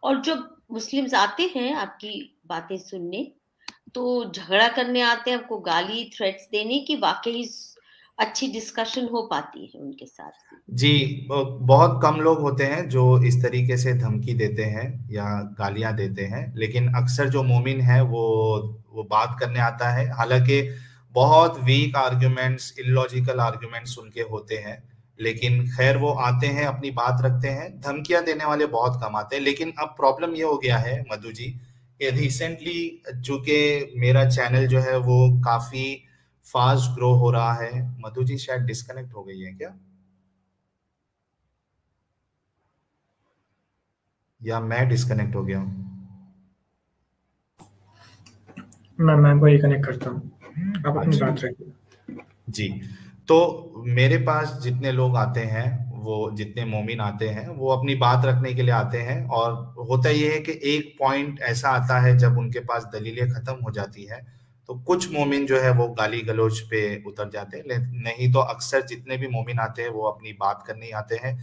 S1: और जो मुस्लिम्स आते हैं आपकी बातें सुनने, तो झगड़ा करने आते हैं, आपको गाली थ्रेट्स देने की वाकई अच्छी डिस्कशन हो पाती है उनके साथ?
S2: जी, बहुत कम लोग होते हैं जो इस तरीके से धमकी देते हैं या गालियां देते हैं. लेकिन अक्सर जो मोमिन है वो बात करने आता है. हालांकि बहुत वीक आर्ग्यूमेंट्स, इलॉजिकल आर्ग्यूमेंट्स उनके होते हैं, लेकिन खैर वो आते हैं, अपनी बात रखते हैं. धमकियां देने वाले बहुत कम आते हैं. लेकिन अब प्रॉब्लम ये हो गया है मधु जी कि रिसेंटली चूंकि मेरा चैनल जो है वो काफी फास्ट ग्रो हो रहा है. मधु जी शायद डिस्कनेक्ट हो गई है क्या, या मैं डिस्कनेक्ट हो गया हूँ?
S3: मैं वही कनेक्ट करता हूँ, आप अपनी बात रखिए.
S2: जी, तो मेरे पास जितने लोग आते हैं वो जितने मोमिन आते हैं वो अपनी बात रखने के लिए आते हैं, और होता ये है कि एक पॉइंट ऐसा आता है जब उनके पास दलीलें खत्म हो जाती है तो कुछ मोमिन जो है वो गाली गलौज पे उतर जाते हैं, नहीं तो अक्सर जितने भी मोमिन आते हैं वो अपनी बात करने ही आते हैं।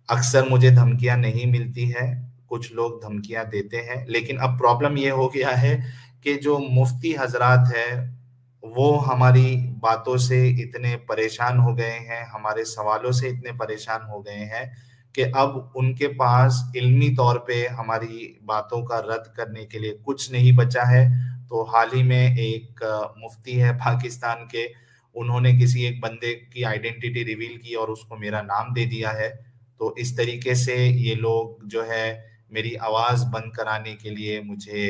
S2: अक्सर मुझे धमकियां नहीं मिलती है, कुछ लोग धमकियां देते हैं, लेकिन अब प्रॉब्लम ये हो गया है कि जो मुफ्ती हजरात है वो हमारी बातों से इतने परेशान हो गए हैं, हमारे सवालों से इतने परेशान हो गए हैं कि अब उनके पास इल्मी तौर पे हमारी बातों का रद्द करने के लिए कुछ नहीं बचा है। तो हाल ही में एक मुफ्ती है पाकिस्तान के, उन्होंने किसी एक बंदे की आइडेंटिटी रिवील की और उसको मेरा नाम दे दिया है। तो इस तरीके से ये लोग जो है मेरी आवाज बंद कराने के लिए मुझे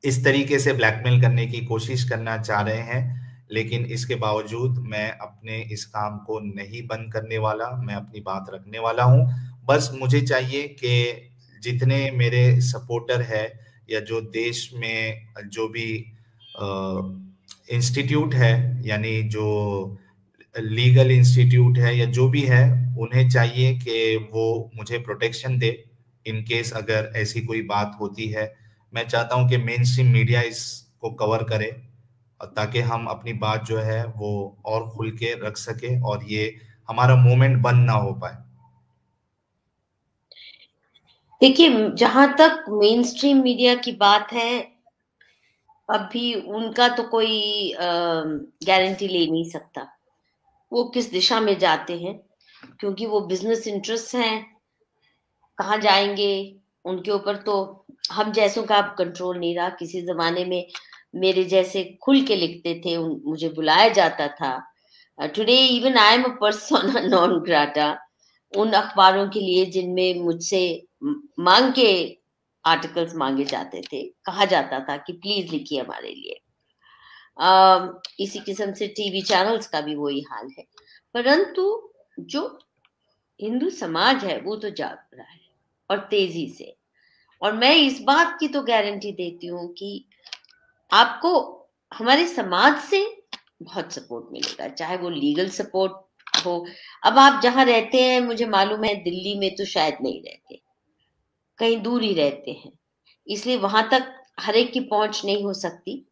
S2: इस तरीके से ब्लैकमेल करने की कोशिश करना चाह रहे हैं, लेकिन इसके बावजूद मैं अपने इस काम को नहीं बंद करने वाला, मैं अपनी बात रखने वाला हूं। बस मुझे चाहिए कि जितने मेरे सपोर्टर है या जो देश में जो भी इंस्टीट्यूट है, यानी जो लीगल इंस्टीट्यूट है या जो भी है, उन्हें चाहिए कि वो मुझे प्रोटेक्शन दे इन केस अगर ऐसी कोई बात होती है। मैं चाहता हूं कि मेन स्ट्रीम मीडिया इसको कवर करे ताकि हम अपनी बात जो है वो और खुल के रख सके और ये हमारा मूवमेंट बंद ना हो पाए।
S1: देखिए, जहां तक मेन स्ट्रीम मीडिया की बात है, अभी उनका तो कोई गारंटी ले नहीं सकता वो किस दिशा में जाते हैं, क्योंकि वो बिजनेस इंटरेस्ट हैं, कहाँ जाएंगे उनके ऊपर तो हम जैसों का अब कंट्रोल नहीं रहा। किसी जमाने में मेरे जैसे खुल के लिखते थे, मुझे बुलाया जाता था। Today even I am a persona non grata उन अखबारों के लिए जिनमें मुझसे मांग के आर्टिकल्स मांगे जाते थे, कहा जाता था कि प्लीज लिखिए हमारे लिए। इसी किस्म से टीवी चैनल्स का भी वही हाल है। परंतु जो हिंदू समाज है वो तो जाग रहा है और तेजी से, और मैं इस बात की तो गारंटी देती हूँ कि आपको हमारे समाज से बहुत सपोर्ट मिलेगा, चाहे वो लीगल सपोर्ट हो। अब आप जहाँ रहते हैं, मुझे मालूम है दिल्ली में तो शायद नहीं रहते, कहीं दूर ही रहते हैं, इसलिए वहां तक हर एक की पहुंच नहीं हो सकती।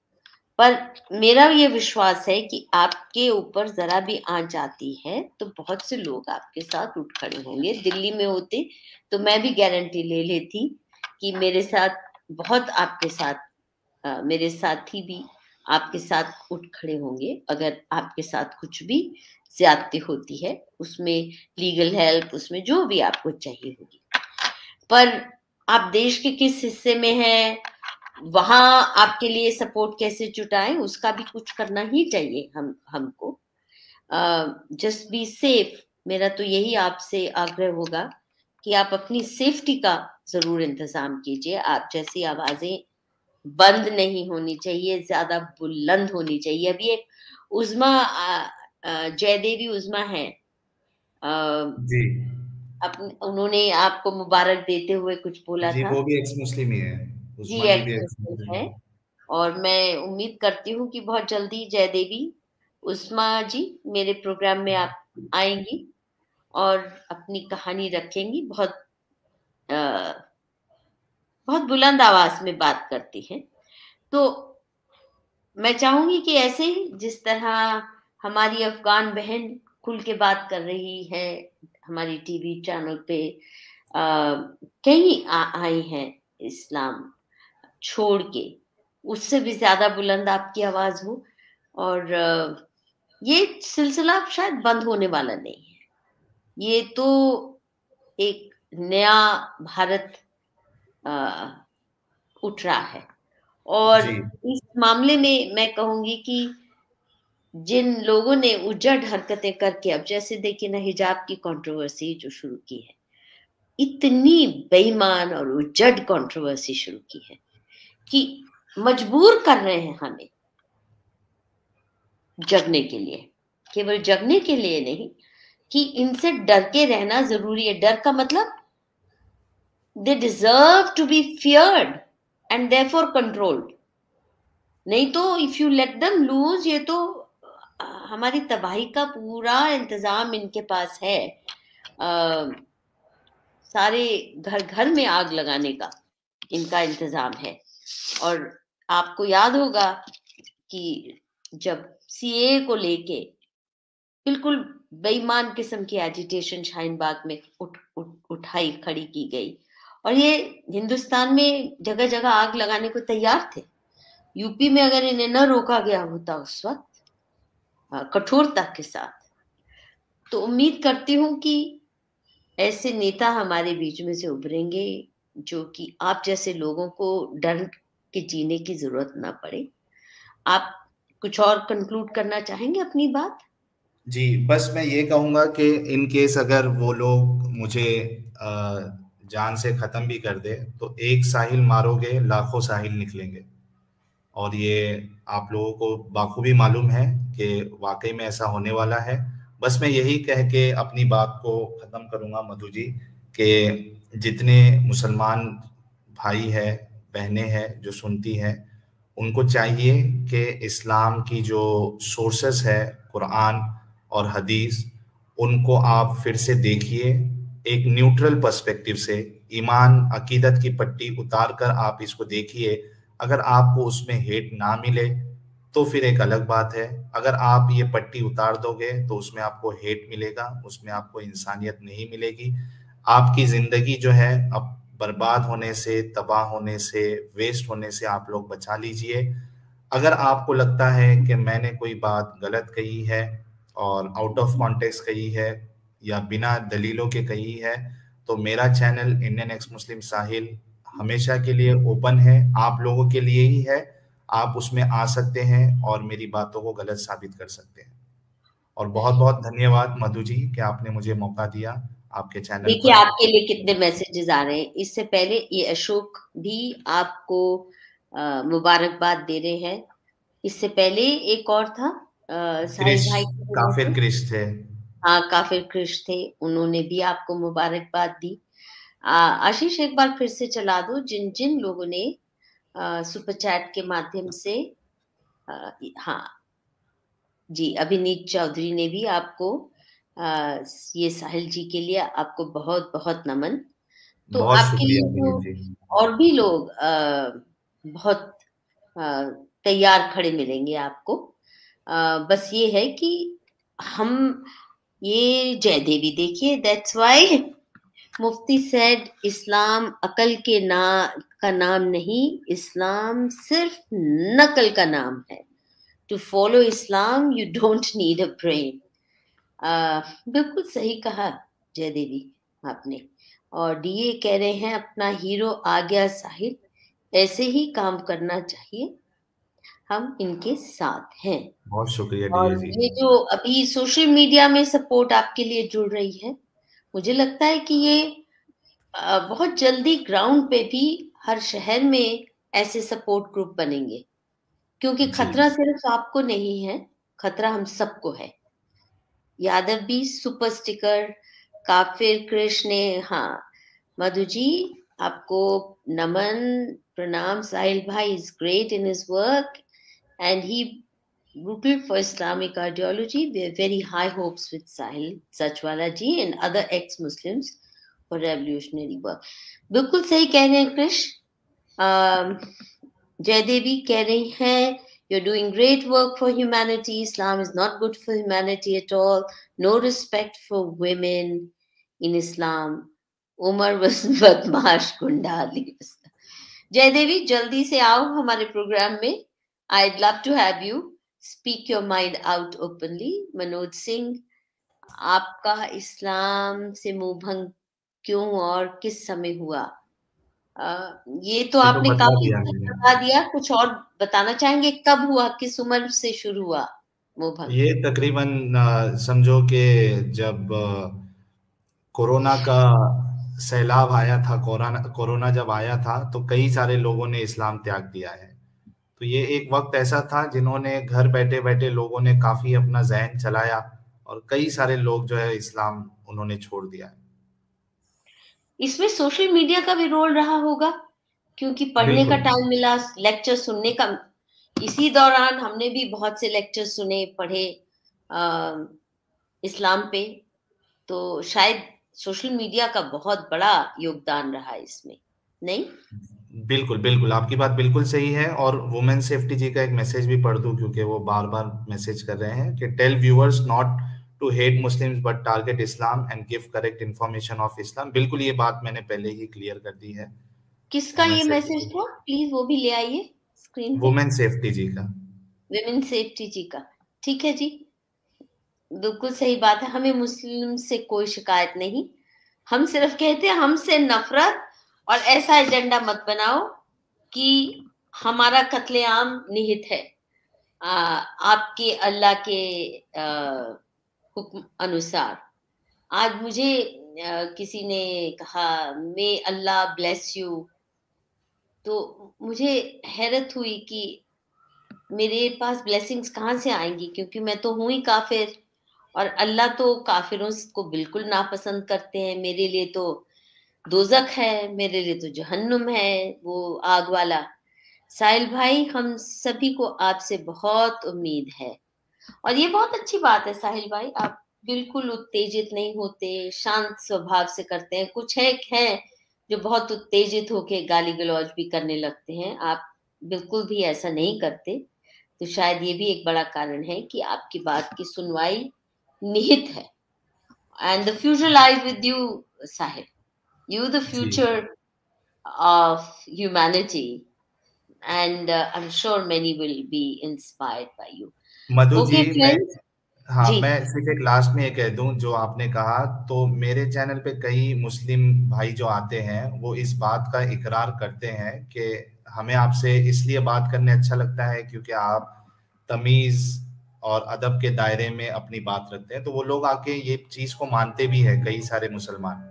S1: पर मेरा ये विश्वास है कि आपके ऊपर जरा भी आंच आती है तो बहुत से लोग आपके साथ उठ खड़े होंगे। दिल्ली में होते तो मैं भी गारंटी ले लेती कि मेरे साथ बहुत आपके साथ मेरे साथी भी आपके साथ उठ खड़े होंगे अगर आपके साथ कुछ भी ज्यादती होती है, उसमें लीगल हेल्प, उसमें जो भी आपको चाहिए होगी। पर आप देश के किस हिस्से में हैं, वहां आपके लिए सपोर्ट कैसे जुटाएं, उसका भी कुछ करना ही चाहिए हमको। जस्ट बी सेफ, मेरा तो यही आपसे आग्रह होगा कि आप अपनी सेफ्टी का जरूर इंतजाम कीजिए। आप जैसी आवाजें बंद नहीं होनी चाहिए, ज्यादा बुलंद होनी चाहिए। अभी एक उज़्मा जयदेवी उज़्मा है,
S2: जी
S1: उन्होंने आपको मुबारक देते हुए कुछ बोला
S2: जी,
S1: था।
S2: वो भी एक्स मुस्लिम ही है,
S1: जी,
S2: उस्मा जी भी
S1: एक्स
S2: एक्स
S1: मुस्लिम
S2: मुस्लिम
S1: है,
S2: है।
S1: और मैं उम्मीद करती हूँ कि बहुत जल्दी जयदेवी उस्मा जी मेरे प्रोग्राम में आप आएंगी और अपनी कहानी रखेंगी। बहुत बुलंद आवाज में बात करती हैं। तो मैं चाहूंगी कि ऐसे ही जिस तरह हमारी अफगान बहन खुल के बात कर रही है हमारी टीवी चैनल पे, कई आई हैं इस्लाम छोड़ के, उससे भी ज्यादा बुलंद आपकी आवाज हो। और ये सिलसिला शायद बंद होने वाला नहीं है। ये तो एक नया भारत उठ रहा है, और
S2: जी
S1: इस मामले में मैं कहूंगी कि जिन लोगों ने उजड़ हरकतें करके, अब जैसे देखिए ना हिजाब की कंट्रोवर्सी जो शुरू की है, इतनी बेईमान और उजड़ कंट्रोवर्सी शुरू की है कि मजबूर कर रहे हैं हमें जगने के लिए, केवल जगने के लिए नहीं कि इनसे डर के रहना जरूरी है। डर का मतलब they deserve to be feared and therefore controlled. नहीं तो if you let them loose, ये तो हमारी तबाही का पूरा इंतजाम इनके पास है। सारे घर घर में आग लगाने का इनका इंतजाम है। और आपको याद होगा कि जब सीए को लेके बिल्कुल बेईमान किस्म की एजिटेशन शाहीन बाग में उठाई खड़ी की गई, और ये हिंदुस्तान में जगह जगह आग लगाने को तैयार थे। यूपी में अगर इन्हें न रोका गया होता उस वक्त कठोरता के साथ, तो उम्मीद करती हूँ कि ऐसे नेता हमारे बीच में से उभरेंगे जो कि आप जैसे लोगों को डर के जीने की जरूरत ना पड़े। आप कुछ और कंक्लूड करना चाहेंगे अपनी बात?
S2: जी, बस मैं ये कहूँगा कि इन केस अगर वो लोग मुझे जान से ख़त्म भी कर दे, तो एक साहिल मारोगे लाखों साहिल निकलेंगे। और ये आप लोगों को बाखूबी मालूम है कि वाकई में ऐसा होने वाला है। बस मैं यही कह के अपनी बात को ख़त्म करूँगा मधु जी, कि जितने मुसलमान भाई है, बहनें हैं जो सुनती हैं, उनको चाहिए कि इस्लाम की जो सोर्सेस है, कुरान और हदीस, उनको आप फिर से देखिए एक न्यूट्रल पर्सपेक्टिव से। ईमान अकीदत की पट्टी उतार कर आप इसको देखिए। अगर आपको उसमें हेट ना मिले तो फिर एक अलग बात है। अगर आप ये पट्टी उतार दोगे तो उसमें आपको हेट मिलेगा, उसमें आपको इंसानियत नहीं मिलेगी। आपकी जिंदगी जो है अब बर्बाद होने से, तबाह होने से, वेस्ट होने से आप लोग बचा लीजिए। अगर आपको लगता है कि मैंने कोई बात गलत कही है और आउट ऑफ कॉन्टेक्स्ट कही है या बिना दलीलों के कही है, तो मेरा चैनल इंडियन एक्स मुस्लिम साहिल हमेशा के लिए ओपन है, आप लोगों के लिए ही है। आप उसमें आ सकते हैं और मेरी बातों को गलत साबित कर सकते हैं। और बहुत बहुत धन्यवाद मधु जी कि आपने मुझे मौका दिया आपके चैनल
S1: देखिए
S2: पर।
S1: आपके लिए कितने मैसेजेस आ रहे हैं। इससे पहले ये अशोक भी आपको मुबारकबाद दे रहे हैं। इससे पहले एक और था साहिल भाई की तरफ
S2: काफिर
S1: से।
S2: क्रिश थे।
S1: हाँ, काफिर क्रिश थे, उन्होंने भी आपको मुबारकबाद दी। आशीष एक बार फिर से चला दो जिन जिन लोगों ने सुपर चैट के माध्यम से। हाँ जी, अभिनीत चौधरी ने भी आपको ये साहिल जी के लिए आपको बहुत बहुत नमन। तो
S2: बहुत
S1: आपके
S2: शुक्रिया
S1: लिए तो
S2: अभिनीत जी।
S1: और भी लोग बहुत तैयार खड़े मिलेंगे आपको। बस ये है कि हम ये जय देवी देखिए, दैट्स व्हाई मुफ्ती सेड इस्लाम अकल के का नाम नहीं, इस्लाम सिर्फ नकल का नाम है। To follow Islam you don't need a brain. बिल्कुल सही कहा जय देवी आपने। और डीए कह रहे हैं अपना हीरो आ गया साहिल, ऐसे ही काम करना चाहिए, हम इनके साथ हैं।
S2: बहुत शुक्रिया
S1: और
S2: डीए जी।
S1: ये जो अभी सोशल मीडिया में सपोर्ट आपके लिए जुड़ रही है, मुझे लगता है कि ये बहुत जल्दी ग्राउंड पे भी हर शहर में ऐसे सपोर्ट ग्रुप बनेंगे, क्योंकि खतरा सिर्फ आपको नहीं है, खतरा हम सबको है। यादव भी सुपर स्टिकर, काफिर कृष्ण, हाँ मधु जी आपको नमन, प्रणाम। साहिल भाई is great in his work and he rooted for Islamic ideology. We have very high hopes with Sahil Sachwala ji and other ex-Muslims for revolutionary work. बिल्कुल सही कह रहे हैं कृष। जयदेवी कह रही हैं you're doing great work for humanity. Islam is not good for humanity at all. No respect for women in Islam. Umar was बदमाश गुंडाली। जयदेवी जल्दी से आओ हमारे प्रोग्राम में। I'd love to have you speak your mind out openly. Manoj Singh, आपका इस्लाम से मुंह भंग क्यों और किस समय हुआ? ये तो
S2: ये तो
S1: आपने
S2: बता
S1: काफी
S2: दिया मैंने।
S1: बता दिया, कुछ और बताना चाहेंगे? कब हुआ, किस उम्र से शुरू हुआ मुंह भंग?
S2: ये तकरीबन समझो कि जब कोरोना का सैलाब आया था, कोरोना जब आया था तो कई सारे लोगों ने इस्लाम त्याग दिया है। तो ये एक वक्त ऐसा था जिन्होंने घर बैठे बैठे लोगों ने काफी अपना ज़हन चलाया और कई सारे लोग जो है इस्लाम उन्होंने छोड़ दिया है।
S1: इसमें सोशल मीडिया का भी रोल रहा होगा, क्योंकि पढ़ने का टाइम मिला, लेक्चर सुनने का। इसी दौरान हमने भी बहुत से लेक्चर सुने, पढ़े, इस्लाम पे, तो शायद सोशल मीडिया का बहुत बड़ा योगदान रहा है इसमें, नहीं?
S2: बिल्कुल बिल्कुल, आपकी बात बिल्कुल सही है। और वुमेन सेफ्टी जी का एक मैसेज भी पढ़ दूं, क्योंकि वो बार बार मैसेज कर रहे हैं कि tell viewers not to hate Muslims but target Islam and give correct information of Islam. बिल्कुल, ये बात मैंने पहले ही क्लियर कर दी है।
S1: किसका
S2: वुमेन
S1: ये मैसेज
S2: सेफ्टी,
S1: था? प्लीज वो भी ले आइए स्क्रीन पे।
S2: वुमेन सेफ्टी जी का।
S1: विमेन सेफ्टी जी का, ठीक है जी, बिल्कुल सही बात है। हमें मुस्लिम से कोई शिकायत नहीं, हम सिर्फ कहते हैं हमसे नफरत और ऐसा एजेंडा मत बनाओ कि हमारा कत्लेआम निहित है आपके अल्लाह के हुक्म अनुसार। आज मुझे किसी ने कहा मे अल्लाह ब्लेस यू, तो मुझे हैरत हुई कि मेरे पास ब्लेसिंग्स कहाँ से आएंगी, क्योंकि मैं तो हूं ही काफिर, और अल्लाह तो काफिरों को बिल्कुल नापसंद करते हैं। मेरे लिए तो दोजख है, मेरे लिए तो जहन्नुम है, वो आग वाला। साहिल भाई, हम सभी को आपसे बहुत उम्मीद है, और ये बहुत अच्छी बात है साहिल भाई, आप बिल्कुल उत्तेजित नहीं होते, शांत स्वभाव से करते हैं। कुछ है जो बहुत उत्तेजित होके गाली गलौज भी करने लगते हैं, आप बिल्कुल भी ऐसा नहीं करते। तो शायद ये भी एक बड़ा कारण है कि आपकी बात की सुनवाई निहित है। And the future lies with you Sahil, you the
S2: जी
S1: future of humanity, and I'm sure many will be inspired by you.
S2: Madhu ji,
S1: Okay
S2: मैं,
S1: friends,
S2: हाँ,
S1: जी
S2: मैं सिर्फ एक लास्ट में ये कह दूं जो आपने कहा, तो मेरे चैनल पे कई मुस्लिम भाई जो आते हैं वो इस बात का इकरार करते हैं कि हमें आपसे इसलिए बात करने अच्छा लगता है क्योंकि आप तमीज और अदब के दायरे में अपनी बात रखते हैं। तो वो लोग आके ये चीज को मानते भी हैं, कई सारे मुसलमान।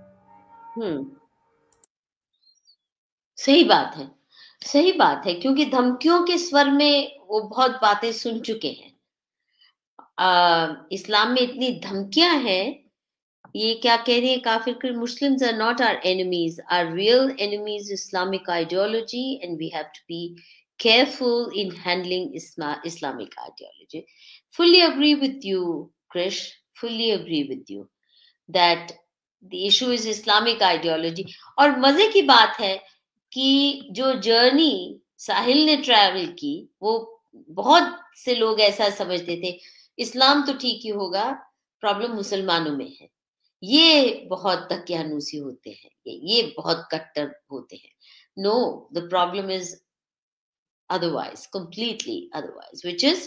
S1: सही बात है, सही बात है, क्योंकि धमकियों के स्वर में वो बहुत बातें सुन चुके हैं। इस्लाम में इतनी धमकियां हैं, ये क्या कह रही है काफिर कि Muslims are not our enemies, our real enemies Islamic ideology and we have to be careful in handling Islamic ideology. Fully agree with you Krish, fully agree with you that the issue is Islamic ideology. और मजे की बात है कि जो journey साहिल ने travel की, वो बहुत से लोग ऐसा समझते थे इस्लाम तो ठीक ही होगा, प्रॉब्लम मुसलमानों में है। ये बहुत तकियानूसी होते हैं, ये बहुत कट्टर होते हैं। No, the problem is otherwise, completely otherwise, which is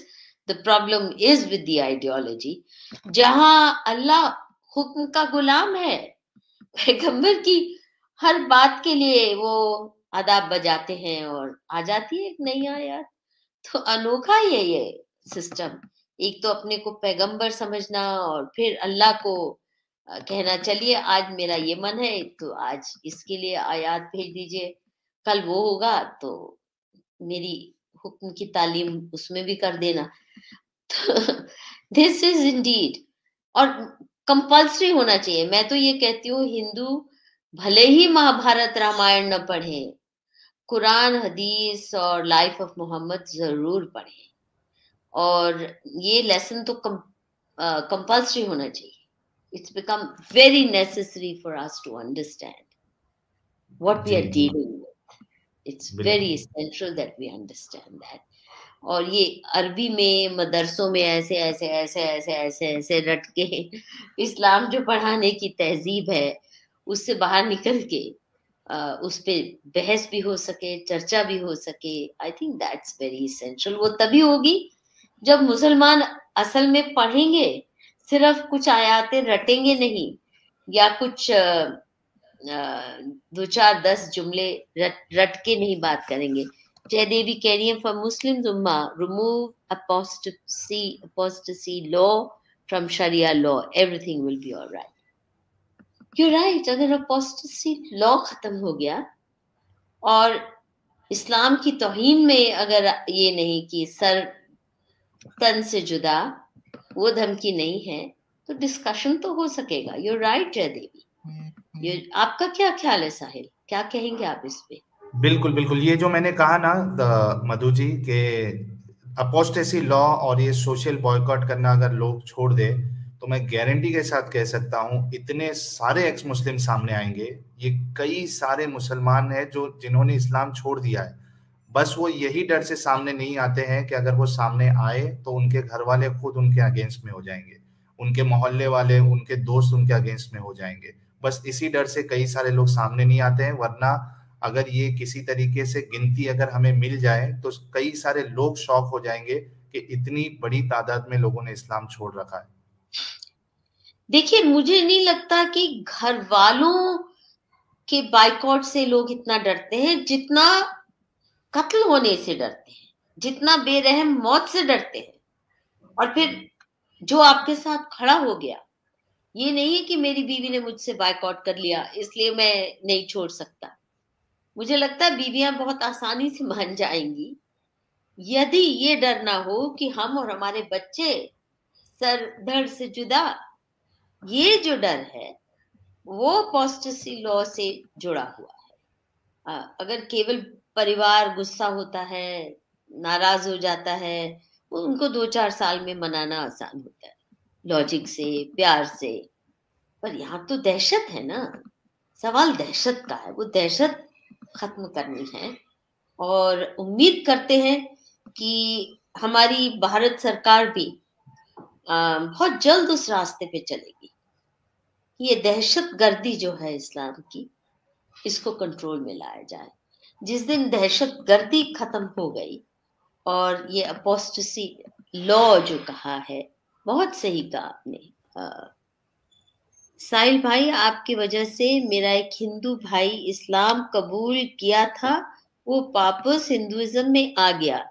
S1: the problem is with the ideology। जहां अल्लाह हुक्म का गुलाम है, पैगंबर की हर बात के लिए वो आदाब बजाते हैं और आ जाती है एक नई आयत। तो अनोखा ही है ये सिस्टम, एक तो अपने को पैगंबर समझना और फिर अल्लाह को कहना चलिए आज मेरा ये मन है तो आज इसके लिए आयत भेज दीजिए, कल वो होगा तो मेरी हुक्म की तालीम उसमें भी कर देना। दिस इज इंडीड, और कंपल्सरी होना चाहिए। मैं तो ये कहती हूँ हिंदू भले ही महाभारत रामायण न पढ़े, कुरान हदीस और लाइफ ऑफ मोहम्मद जरूर पढ़े, और ये लेसन तो कंपल्सरी होना चाहिए। It's become very necessary for us to understand what we
S2: जी
S1: आर
S2: जी,
S1: डीलिंग विद। इट्स वेरी
S2: बिल्कुल
S1: essential that we understand that. और ये अरबी में मदरसों में ऐसे ऐसे ऐसे ऐसे ऐसे ऐसे रट के इस्लाम जो पढ़ाने की तहजीब है उससे बाहर निकल के उस पे बहस भी हो सके, चर्चा भी हो सके। I think that's very essential. वो तभी होगी जब मुसलमान असल में पढ़ेंगे, सिर्फ कुछ आयातें रटेंगे नहीं, या कुछ दो चार 10 जुमले रट के नहीं बात करेंगे। जयदेवी कह रही है for Muslims Umma remove apostasy law from sharia law, everything will be all right। You're right, अगर apostasy law खत्म हो गया और इस्लाम की तौहीन में अगर ये नहीं कि सर तन से जुदा वो धमकी नहीं है, तो डिस्कशन तो हो सकेगा। You're right Jaydevi. आपका क्या ख्याल है साहिल, क्या कहेंगे आप इस पे?
S2: बिल्कुल बिल्कुल, ये जो मैंने कहा ना मधु जी के अपोस्टेसी लॉ और ये सोशल बॉयकॉट करना अगर लोग छोड़ दे तो मैं गारंटी के साथ कह सकता हूँ इतने सारे एक्स मुस्लिम सामने आएंगे। ये कई सारे मुसलमान हैं जो जिन्होंने इस्लाम छोड़ दिया है, बस वो यही डर से सामने नहीं आते हैं कि अगर वो सामने आए तो उनके घर वाले खुद उनके अगेंस्ट में हो जाएंगे, उनके मोहल्ले वाले, उनके दोस्त उनके अगेंस्ट में हो जाएंगे। बस इसी डर से कई सारे लोग सामने नहीं आते हैं, वरना अगर ये किसी तरीके से गिनती अगर हमें मिल जाए तो कई सारे लोग शॉक हो जाएंगे कि इतनी बड़ी तादाद में लोगों ने इस्लाम छोड़ रखा है।
S1: देखिए, मुझे नहीं लगता कि घर वालों के बाइकॉट से लोग इतना डरते हैं जितना कत्ल होने से डरते हैं, जितना बेरहम मौत से डरते हैं। और फिर जो आपके साथ खड़ा हो गया, ये नहीं है कि मेरी बीवी ने मुझसे बाइकॉट कर लिया इसलिए मैं नहीं छोड़ सकता। मुझे लगता है बीवियां बहुत आसानी से मान जाएंगी यदि ये डर ना हो कि हम और हमारे बच्चे सर धड़ से जुदा। ये जो डर है वो अपोस्टेसी लॉ से जुड़ा हुआ है। अगर केवल परिवार गुस्सा होता है, नाराज हो जाता है, वो उनको 2-4 साल में मनाना आसान होता है, लॉजिक से, प्यार से। पर यहाँ तो दहशत है ना, सवाल दहशत का है, वो दहशत खत्म करनी है। और उम्मीद करते हैं कि हमारी भारत सरकार भी बहुत जल्द उस रास्ते पे चलेगी। ये दहशत गर्दी जो है इस्लाम की, इसको कंट्रोल में लाया जाए। जिस दिन दहशत गर्दी खत्म हो गई और ये अपोस्टेसी लॉ जो कहा है, बहुत सही कहा आपने। साहिल भाई, आपकी वजह से मेरा एक हिंदू भाई इस्लाम कबूल किया था, वो वापस हिंदुइज्म में आ गया।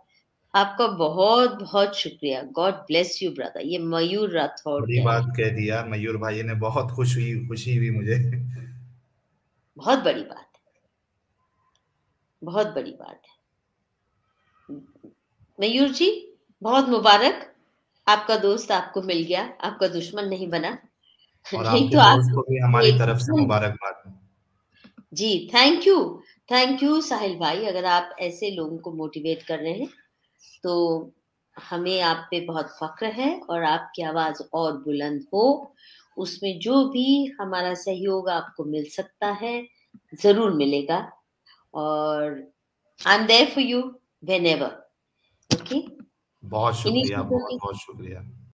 S1: आपका बहुत बहुत शुक्रिया। God bless you brother. ये मयूर राठौड़
S2: बड़ी
S1: कह रहे
S2: बात
S1: हैं।
S2: कह दिया मयूर भाई ने, बहुत खुशी हुई मुझे।
S1: बहुत बड़ी बात है, बहुत बड़ी बात है। मयूर जी, बहुत मुबारक, आपका दोस्त आपको मिल गया, आपका दुश्मन नहीं बना।
S2: और
S1: नहीं
S2: आपके
S1: तो
S2: दोस्त
S1: आप
S2: को भी हमारी
S1: एक
S2: तरफ से
S1: दुश्मन।
S2: मुबारकबाद।
S1: जी, थैंक यू साहिल भाई। अगर आप ऐसे लोगों को मोटिवेट कर रहे हैं तो हमें आप पे बहुत फक्र है, और आपकी आवाज और बुलंद हो, उसमें जो भी हमारा सहयोग आपको मिल सकता है जरूर मिलेगा। और I am there for you whenever. Okay,
S2: बहुत
S1: इन्हीं
S2: शुक्रिया,
S1: चीजों
S2: बहुत
S1: की
S2: बहुत शुक्रिया।